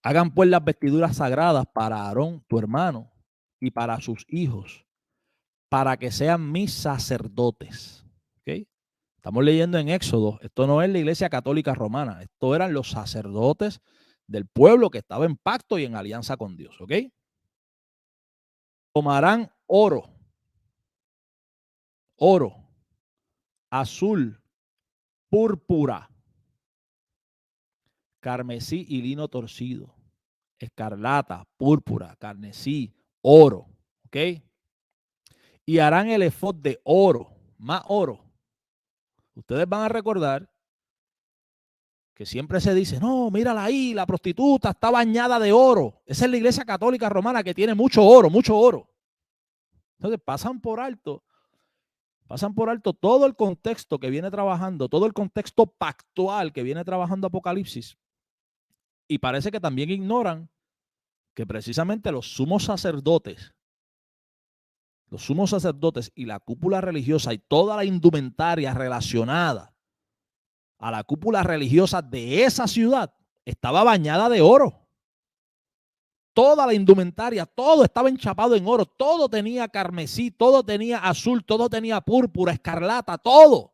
Hagan pues las vestiduras sagradas para Aarón, tu hermano, y para sus hijos, para que sean mis sacerdotes. ¿Okay? Estamos leyendo en Éxodo. Esto no es la Iglesia Católica Romana. Esto eran los sacerdotes del pueblo que estaba en pacto y en alianza con Dios. ¿Ok? Tomarán oro, azul, púrpura, carmesí y lino torcido, escarlata, púrpura, carmesí, oro. ¿Ok? Y harán el efod de oro, más oro. Ustedes van a recordar que siempre se dice, no, mírala ahí, la prostituta está bañada de oro. Esa es la Iglesia Católica Romana que tiene mucho oro, mucho oro. Entonces pasan por alto todo el contexto que viene trabajando, todo el contexto pactual que viene trabajando Apocalipsis. Y parece que también ignoran que precisamente los sumos sacerdotes y la cúpula religiosa y toda la indumentaria relacionada a la cúpula religiosa de esa ciudad estaba bañada de oro. Toda la indumentaria, todo estaba enchapado en oro, todo tenía carmesí, todo tenía azul, todo tenía púrpura, escarlata, todo.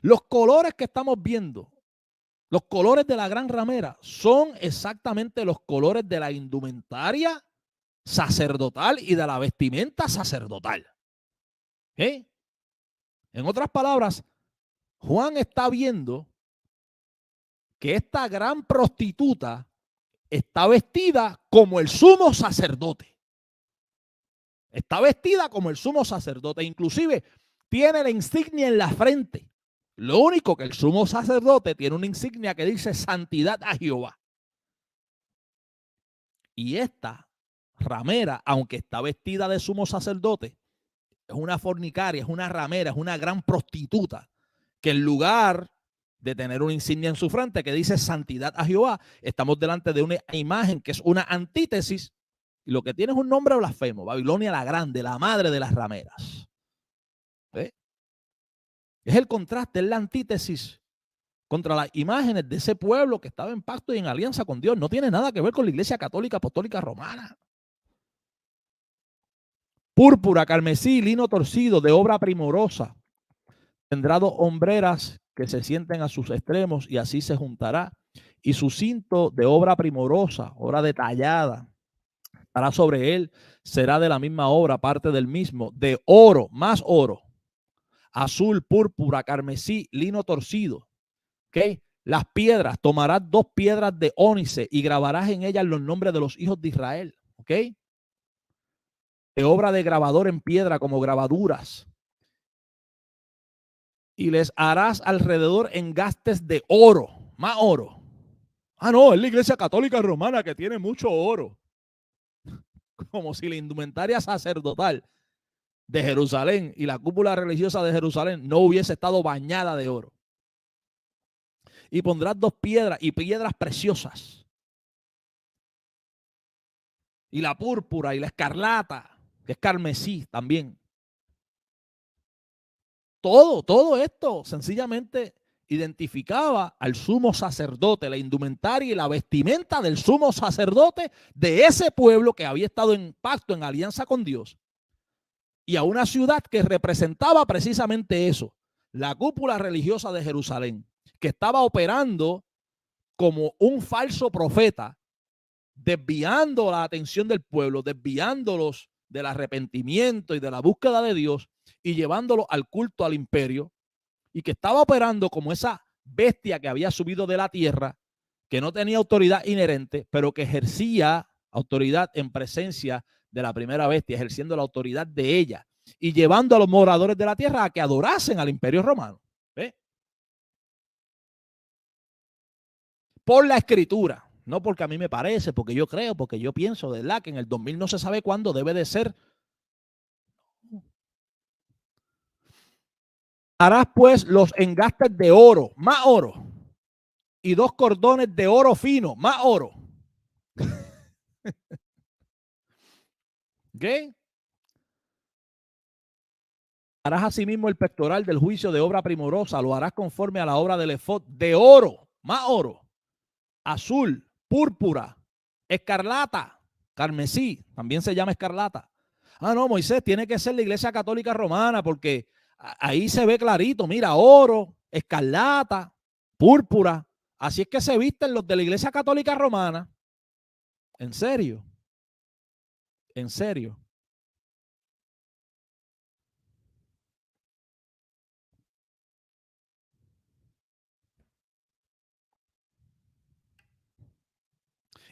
Los colores que estamos viendo, los colores de la gran ramera, son exactamente los colores de la indumentaria sacerdotal y de la vestimenta sacerdotal. ¿Okay? En otras palabras, Juan está viendo que esta gran prostituta está vestida como el sumo sacerdote. Está vestida como el sumo sacerdote. Inclusive tiene la insignia en la frente. Lo único que el sumo sacerdote tiene una insignia que dice santidad a Jehová. Y esta ramera, aunque está vestida de sumo sacerdote, es una fornicaria, es una ramera, es una gran prostituta, que en lugar de tener una insignia en su frente que dice santidad a Jehová, estamos delante de una imagen que es una antítesis, y lo que tiene es un nombre blasfemo: Babilonia la Grande, la madre de las rameras. ¿Ve? Es el contraste, es la antítesis contra las imágenes de ese pueblo que estaba en pacto y en alianza con Dios. No tiene nada que ver con la Iglesia Católica Apostólica Romana. Púrpura, carmesí, lino torcido, de obra primorosa. Tendrá 2 hombreras que se sienten a sus extremos, y así se juntará. Y su cinto de obra primorosa, obra detallada, estará sobre él. Será de la misma obra, parte del mismo, de oro, más oro, azul, púrpura, carmesí, lino torcido. ¿Okay? Las piedras, tomarás 2 piedras de ónice y grabarás en ellas los nombres de los hijos de Israel. ¿Ok? De obra de grabador en piedra, como grabaduras. y les harás alrededor engastes de oro, más oro. Ah, no, es la iglesia católica romana que tiene mucho oro. Como si la indumentaria sacerdotal de Jerusalén y la cúpula religiosa de Jerusalén no hubiese estado bañada de oro. Y pondrás dos piedras y piedras preciosas. Y la púrpura y la escarlata, que es carmesí también. Todo esto sencillamente identificaba al sumo sacerdote, la indumentaria y la vestimenta del sumo sacerdote de ese pueblo que había estado en pacto, en alianza con Dios, y a una ciudad que representaba precisamente eso, la cúpula religiosa de Jerusalén, que estaba operando como un falso profeta, desviando la atención del pueblo, desviándolos del arrepentimiento y de la búsqueda de Dios y llevándolos al culto al imperio, y que estaba operando como esa bestia que había subido de la tierra, que no tenía autoridad inherente, pero que ejercía autoridad en presencia de la primera bestia, ejerciendo la autoridad de ella y llevando a los moradores de la tierra a que adorasen al imperio romano. ¿Ve? Por la escritura, no porque a mí me parece, porque yo creo, porque yo pienso, ¿verdad? Que en el 2000 no se sabe cuándo debe de ser. Harás pues los engastes de oro, más oro, y dos cordones de oro fino, más oro. ¿Ok? Harás asimismo el pectoral del juicio de obra primorosa, lo harás conforme a la obra del efod de oro, más oro, azul, púrpura, escarlata, carmesí, también se llama escarlata. Ah, no, Moisés, tiene que ser la iglesia católica romana porque ahí se ve clarito, mira, oro, escarlata, púrpura. Así es que se visten los de la iglesia católica romana. ¿En serio? ¿En serio?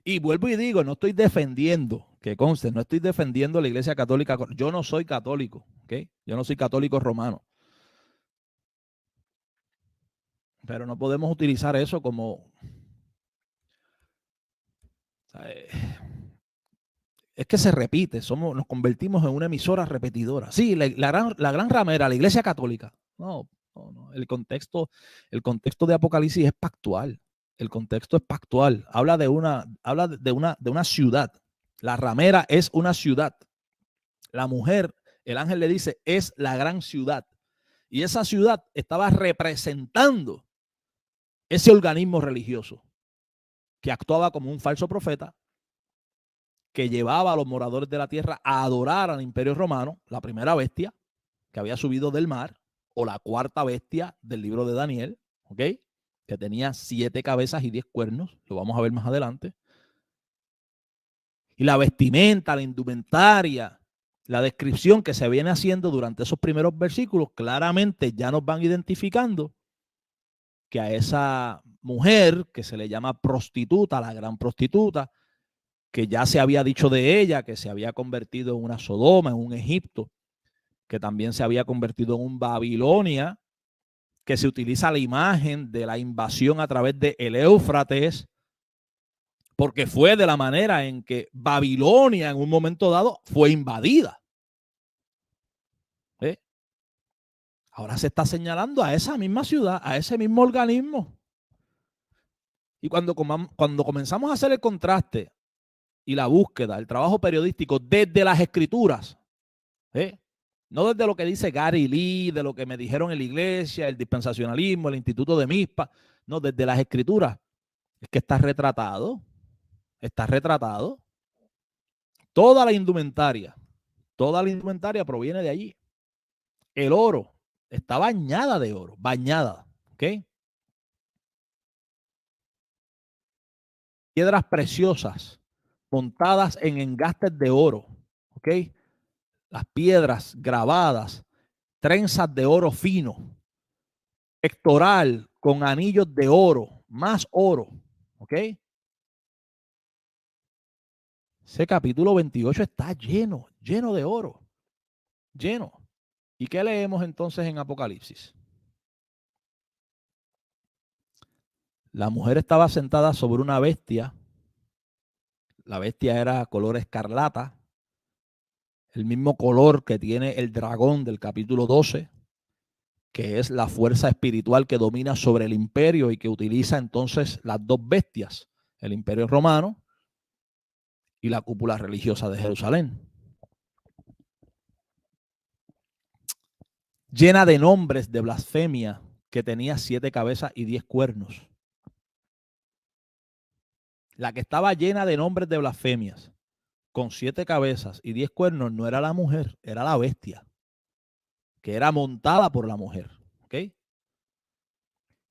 Y vuelvo y digo, no estoy defendiendo, que conste, no estoy defendiendo la iglesia católica. Yo no soy católico, ¿ok? Yo no soy católico romano. Pero no podemos utilizar eso como... es que se repite, nos convertimos en una emisora repetidora. Sí, la gran ramera, la iglesia católica. No, no, no. El contexto de Apocalipsis es pactual. El contexto es pactual. Habla de una ciudad. La ramera es una ciudad. La mujer, el ángel le dice, es la gran ciudad. Y esa ciudad estaba representando ese organismo religioso que actuaba como un falso profeta, que llevaba a los moradores de la tierra a adorar al imperio romano, la primera bestia que había subido del mar, o la cuarta bestia del libro de Daniel, ¿ok? Que tenía 7 cabezas y 10 cuernos, lo vamos a ver más adelante. Y la vestimenta, la indumentaria, la descripción que se viene haciendo durante esos primeros versículos, claramente ya nos van identificando que a esa mujer que se le llama prostituta, la gran prostituta, que ya se había dicho de ella, que se había convertido en una Sodoma, en un Egipto, que también se había convertido en un Babilonia, que se utiliza la imagen de la invasión a través de el Éufrates, porque fue de la manera en que Babilonia en un momento dado fue invadida. ¿Eh? Ahora se está señalando a esa misma ciudad, a ese mismo organismo. Y cuando comenzamos a hacer el contraste y la búsqueda, el trabajo periodístico desde las escrituras, no desde lo que dice Gary Lee, de lo que me dijeron en la iglesia, el dispensacionalismo, el instituto de Mispa, no, desde las escrituras, es que está retratado. Toda la indumentaria proviene de allí. El oro está bañada de oro, bañada, ¿ok? Piedras preciosas montadas en engastes de oro, ¿ok? Las piedras grabadas, trenzas de oro fino, pectoral con anillos de oro, más oro, ¿ok? Ese capítulo 28 está lleno, lleno de oro, lleno. ¿Y qué leemos entonces en Apocalipsis? La mujer estaba sentada sobre una bestia. La bestia era color escarlata, el mismo color que tiene el dragón del capítulo 12, que es la fuerza espiritual que domina sobre el imperio y que utiliza entonces las dos bestias, el imperio romano y la cúpula religiosa de Jerusalén. Llena de nombres de blasfemia, que tenía 7 cabezas y 10 cuernos. La que estaba llena de nombres de blasfemias, con 7 cabezas y 10 cuernos, no era la mujer, era la bestia, que era montada por la mujer. ¿Ok?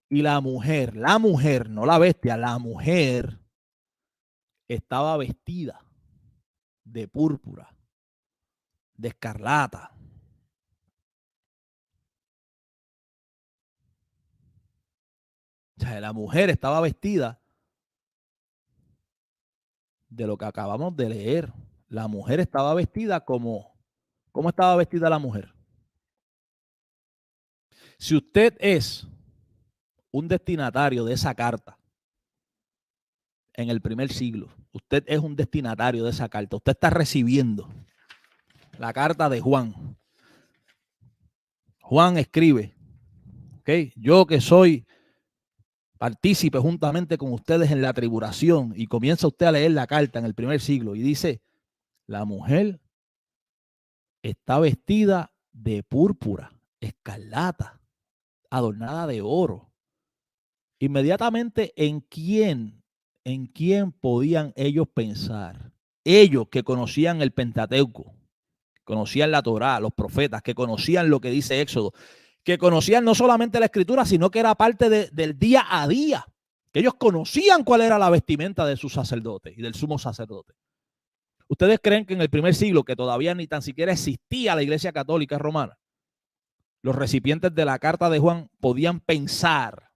Y la mujer, no la bestia, la mujer estaba vestida de púrpura, de escarlata. O sea, la mujer estaba vestida de lo que acabamos de leer. La mujer estaba vestida como, ¿cómo estaba vestida la mujer? Si usted es un destinatario de esa carta en el primer siglo, usted es un destinatario de esa carta, usted está recibiendo la carta de Juan. Juan escribe, ¿ok? Yo que soy partícipe juntamente con ustedes en la tribulación, y comienza usted a leer la carta en el primer siglo y dice, la mujer está vestida de púrpura, escarlata, adornada de oro. Inmediatamente, ¿en quién podían ellos pensar? Ellos que conocían el Pentateuco, conocían la Torá, los profetas, que conocían lo que dice Éxodo, que conocían no solamente la escritura, sino que era parte del día a día, que ellos conocían cuál era la vestimenta de sus sacerdotes y del sumo sacerdote. ¿Ustedes creen que en el primer siglo, que todavía ni tan siquiera existía la Iglesia Católica Romana, los recipientes de la carta de Juan podían pensar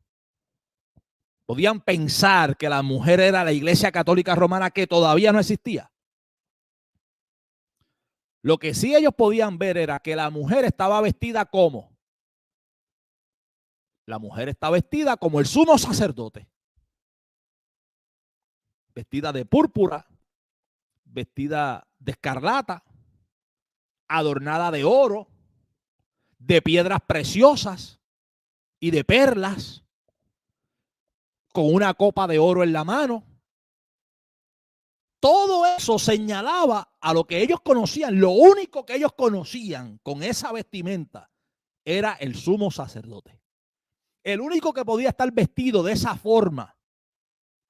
que la mujer era la Iglesia Católica Romana, que todavía no existía? Lo que sí ellos podían ver era que la mujer estaba vestida como. La mujer está vestida como el sumo sacerdote. Vestida de púrpura, vestida de escarlata, adornada de oro, de piedras preciosas y de perlas, con una copa de oro en la mano. Todo eso señalaba a lo que ellos conocían. Lo único que ellos conocían con esa vestimenta era el sumo sacerdote. El único que podía estar vestido de esa forma,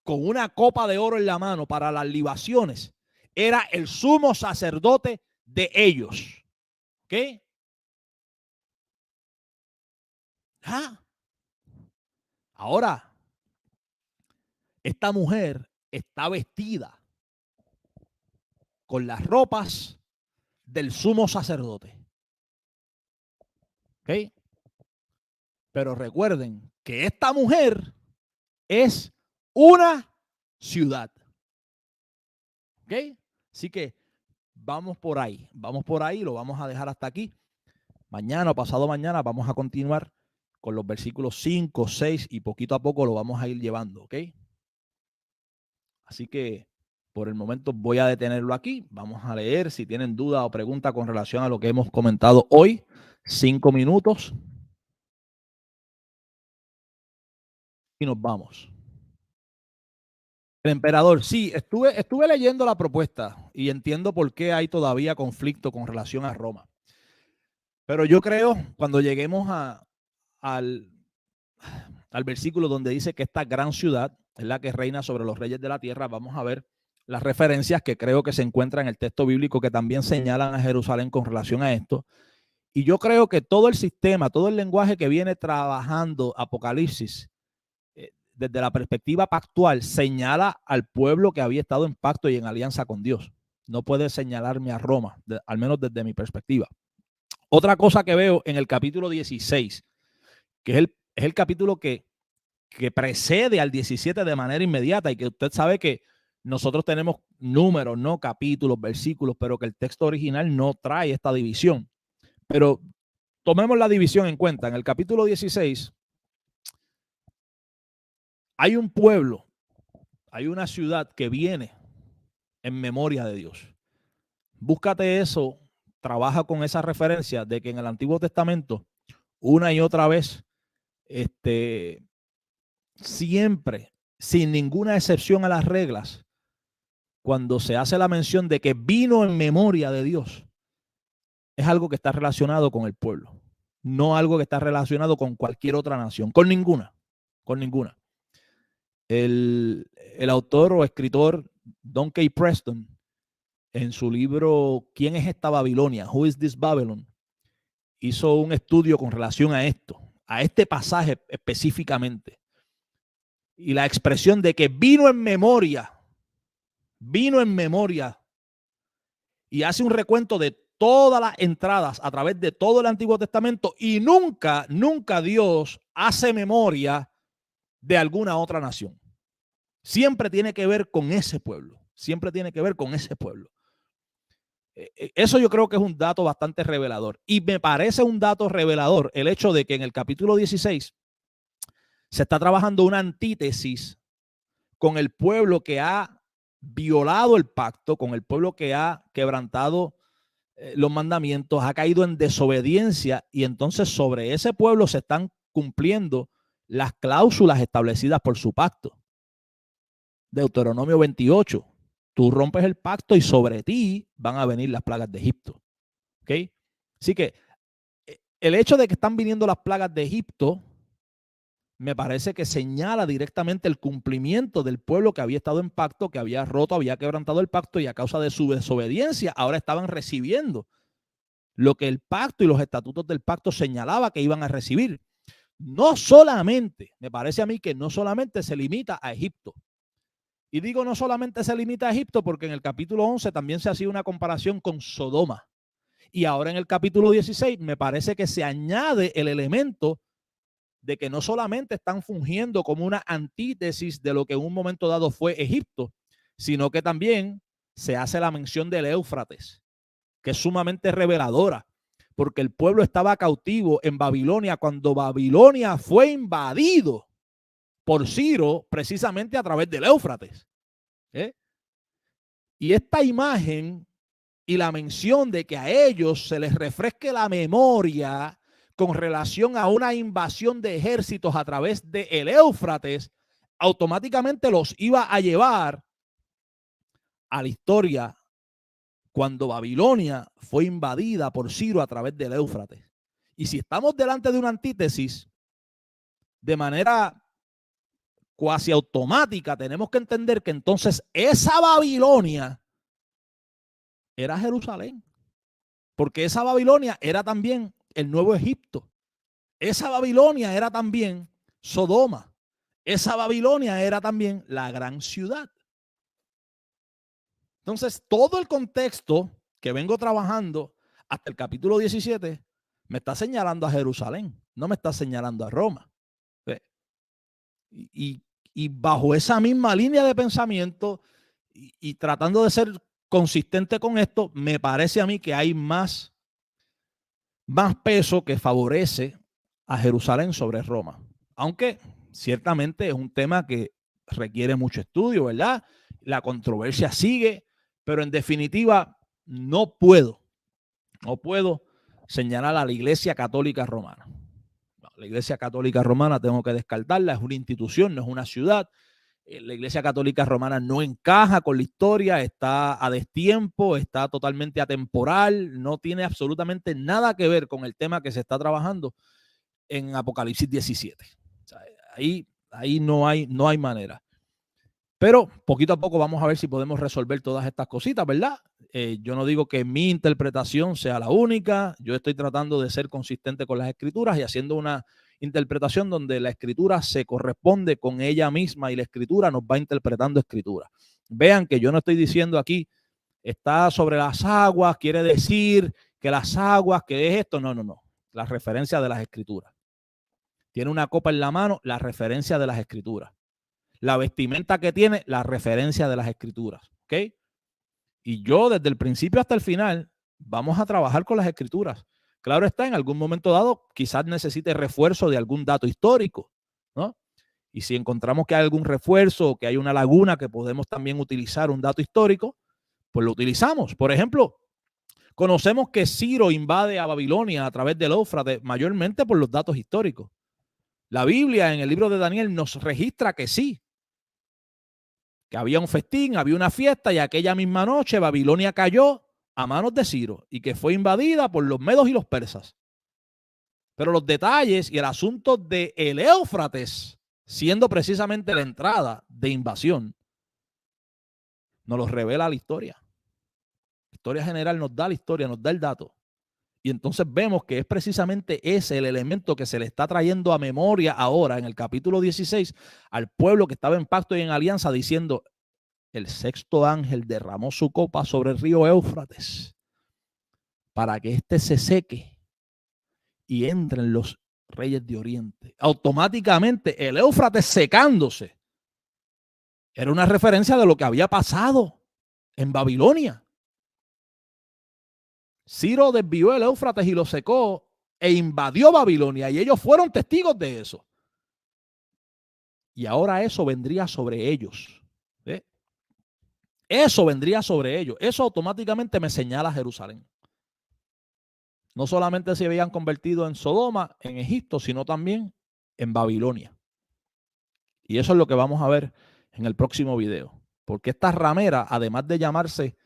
con una copa de oro en la mano para las libaciones, era el sumo sacerdote de ellos. ¿Ok? Ahora, esta mujer está vestida con las ropas del sumo sacerdote. ¿Ok? Pero recuerden que esta mujer es una ciudad. ¿Ok? Así que vamos por ahí, lo vamos a dejar hasta aquí. Mañana o pasado mañana vamos a continuar con los versículos 5, 6 y poquito a poco lo vamos a ir llevando, ¿ok? Así que por el momento voy a detenerlo aquí. Vamos a leer. Si tienen duda o pregunta con relación a lo que hemos comentado hoy, 5 minutos y nos vamos. El emperador, sí, estuve leyendo la propuesta y entiendo por qué hay todavía conflicto con relación a Roma. Pero yo creo, cuando lleguemos al versículo donde dice que esta gran ciudad es la que reina sobre los reyes de la tierra, vamos a ver las referencias que creo que se encuentran en el texto bíblico que también señalan a Jerusalén con relación a esto. Y yo creo que todo el sistema, todo el lenguaje que viene trabajando Apocalipsis, desde la perspectiva pactual, señala al pueblo que había estado en pacto y en alianza con Dios. No puede señalarme a Roma, al menos desde mi perspectiva. Otra cosa que veo en el capítulo 16, que es el capítulo que precede al 17 de manera inmediata, y que usted sabe que nosotros tenemos números, no capítulos, versículos, pero que el texto original no trae esta división. Pero tomemos la división en cuenta. En el capítulo 16 Hay un pueblo, hay una ciudad que viene en memoria de Dios. Búscate eso, trabaja con esa referencia de que en el Antiguo Testamento, una y otra vez, siempre, sin ninguna excepción a las reglas, cuando se hace la mención de que vino en memoria de Dios, es algo que está relacionado con el pueblo, no algo que está relacionado con cualquier otra nación, con ninguna, con ninguna. El autor o escritor Don K. Preston, en su libro ¿Quién es esta Babilonia? Who is this Babylon? Hizo un estudio con relación a esto, a este pasaje específicamente. Y la expresión de que vino en memoria, y hace un recuento de todas las entradas a través de todo el Antiguo Testamento, y nunca Dios hace memoria de alguna otra nación. Siempre tiene que ver con ese pueblo. Siempre tiene que ver con ese pueblo. Eso yo creo que es un dato bastante revelador. Y me parece un dato revelador el hecho de que en el capítulo 16 se está trabajando una antítesis con el pueblo que ha violado el pacto, con el pueblo que ha quebrantado los mandamientos, ha caído en desobediencia, y entonces sobre ese pueblo se están cumpliendo las cláusulas establecidas por su pacto. Deuteronomio 28. Tú rompes el pacto y sobre ti van a venir las plagas de Egipto. ¿Ok? Así que el hecho de que están viniendo las plagas de Egipto me parece que señala directamente el cumplimiento del pueblo que había estado en pacto, que había roto, había quebrantado el pacto, y a causa de su desobediencia ahora estaban recibiendo lo que el pacto y los estatutos del pacto señalaba que iban a recibir. No solamente, me parece a mí que no solamente se limita a Egipto. Y digo no solamente se limita a Egipto porque en el capítulo 11 también se hacía una comparación con Sodoma. Y ahora en el capítulo 16 me parece que se añade el elemento de que no solamente están fungiendo como una antítesis de lo que en un momento dado fue Egipto, sino que también se hace la mención del Éufrates, que es sumamente reveladora, porque el pueblo estaba cautivo en Babilonia cuando Babilonia fue invadido por Ciro precisamente a través del Éufrates. Y esta imagen y la mención de que a ellos se les refresque la memoria con relación a una invasión de ejércitos a través del Éufrates, automáticamente los iba a llevar a la historia cuando Babilonia fue invadida por Ciro a través del Éufrates. Y si estamos delante de una antítesis, de manera cuasi automática tenemos que entender que entonces esa Babilonia era Jerusalén, porque esa Babilonia era también el Nuevo Egipto, esa Babilonia era también Sodoma, esa Babilonia era también la gran ciudad. Entonces todo el contexto que vengo trabajando hasta el capítulo 17 me está señalando a Jerusalén, no me está señalando a Roma. Y bajo esa misma línea de pensamiento y tratando de ser consistente con esto, me parece a mí que hay más peso que favorece a Jerusalén sobre Roma. Aunque ciertamente es un tema que requiere mucho estudio, ¿verdad? La controversia sigue, pero en definitiva no puedo señalar a la Iglesia Católica Romana. La Iglesia Católica Romana tengo que descartarla, es una institución, no es una ciudad. La Iglesia Católica Romana no encaja con la historia, está a destiempo, está totalmente atemporal, no tiene absolutamente nada que ver con el tema que se está trabajando en Apocalipsis 17. O sea, ahí no hay manera. Pero poquito a poco vamos a ver si podemos resolver todas estas cositas, ¿verdad? Yo no digo que mi interpretación sea la única, yo estoy tratando de ser consistente con las escrituras y haciendo una interpretación donde la escritura se corresponde con ella misma y la escritura nos va interpretando escritura. Vean que yo no estoy diciendo aquí, está sobre las aguas, quiere decir que las aguas, que es esto, no. La referencia de las escrituras. Tiene una copa en la mano, la referencia de las escrituras. La vestimenta que tiene, la referencia de las escrituras. ¿Ok? Y yo desde el principio hasta el final vamos a trabajar con las escrituras. Claro está, en algún momento dado quizás necesite refuerzo de algún dato histórico, ¿no? Y si encontramos que hay algún refuerzo o que hay una laguna que podemos también utilizar un dato histórico, pues lo utilizamos. Por ejemplo, conocemos que Ciro invade a Babilonia a través del Éufrates, mayormente por los datos históricos. La Biblia en el libro de Daniel nos registra que sí, que había un festín, había una fiesta y aquella misma noche Babilonia cayó a manos de Ciro y que fue invadida por los medos y los persas. Pero los detalles y el asunto de el Éufrates, siendo precisamente la entrada de invasión, nos lo revela la historia. La historia general nos da la historia, nos da el dato. Y entonces vemos que es precisamente ese el elemento que se le está trayendo a memoria ahora en el capítulo 16 al pueblo que estaba en pacto y en alianza, diciendo: el sexto ángel derramó su copa sobre el río Éufrates para que éste se seque y entren los reyes de Oriente. Automáticamente el Éufrates secándose era una referencia de lo que había pasado en Babilonia. Ciro desvió el Éufrates y lo secó e invadió Babilonia y ellos fueron testigos de eso. Y ahora eso vendría sobre ellos. ¿Ve? Eso vendría sobre ellos. Eso automáticamente me señala a Jerusalén. No solamente se habían convertido en Sodoma, en Egipto, sino también en Babilonia. Y eso es lo que vamos a ver en el próximo video. Porque esta ramera, además de llamarse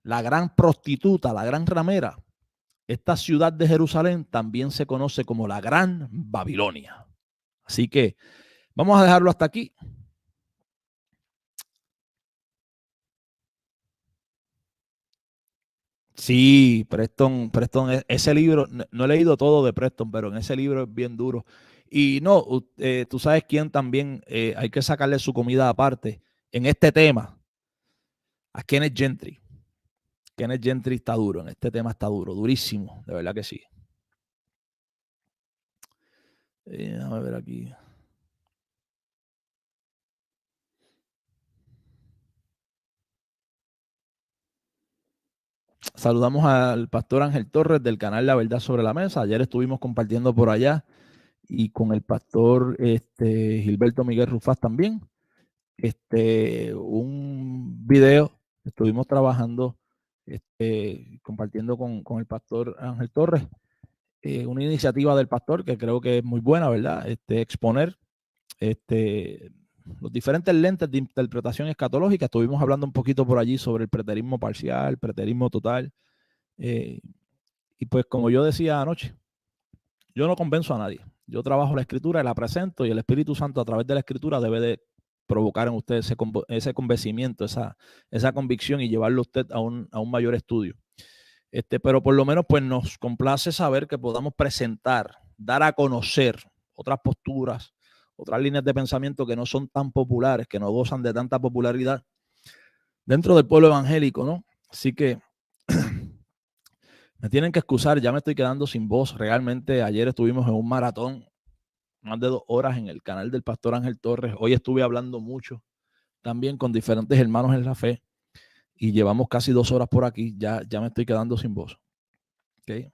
la gran prostituta, la gran ramera, esta ciudad de Jerusalén también se conoce como la Gran Babilonia. Así que vamos a dejarlo hasta aquí. Sí, Preston, ese libro, no he leído todo de Preston, pero en ese libro es bien duro. Y no, tú sabes quién también hay que sacarle su comida aparte en este tema, a Kenneth Gentry. Kenneth Gentry está duro, en este tema está duro, durísimo, de verdad que sí. Déjame ver aquí. Saludamos al pastor Ángel Torres del canal La Verdad sobre la Mesa. Ayer estuvimos compartiendo por allá y con el pastor Gilberto Miguel Rufás también. Un video estuvimos trabajando, compartiendo con el pastor Ángel Torres, una iniciativa del pastor que creo que es muy buena, ¿verdad? Exponer los diferentes lentes de interpretación escatológica. Estuvimos hablando un poquito por allí sobre el preterismo parcial, preterismo total. Y pues como yo decía anoche, yo no convenzo a nadie. Yo trabajo la escritura y la presento, y el Espíritu Santo a través de la escritura debe de provocar en usted ese convencimiento, esa convicción y llevarlo a usted a un mayor estudio. Pero por lo menos pues nos complace saber que podamos presentar, dar a conocer otras posturas, otras líneas de pensamiento que no son tan populares, que no gozan de tanta popularidad dentro del pueblo evangélico, ¿no? Así que me tienen que excusar, ya me estoy quedando sin voz. Realmente ayer estuvimos en un maratón, más de 2 horas en el canal del pastor Ángel Torres. Hoy estuve hablando mucho también con diferentes hermanos en la fe y llevamos casi 2 horas por aquí. Ya me estoy quedando sin voz. ¿Okay?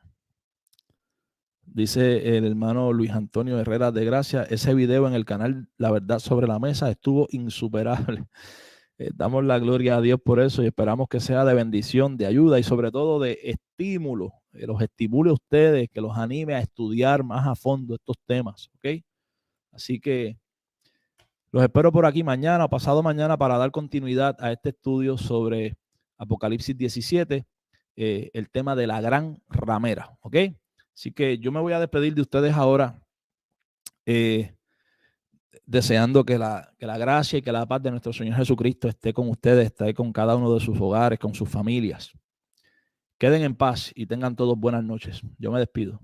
Dice el hermano Luis Antonio Herrera de Gracia, ese video en el canal La Verdad sobre la Mesa estuvo insuperable. Damos la gloria a Dios por eso y esperamos que sea de bendición, de ayuda y sobre todo de estímulo, que los estimule a ustedes, que los anime a estudiar más a fondo estos temas, ¿ok? Así que los espero por aquí mañana o pasado mañana para dar continuidad a este estudio sobre Apocalipsis 17, el tema de la gran ramera, ¿ok? Así que yo me voy a despedir de ustedes ahora, deseando que la gracia y que la paz de nuestro Señor Jesucristo esté con ustedes, esté con cada uno de sus hogares, con sus familias. Queden en paz y tengan todos buenas noches. Yo me despido.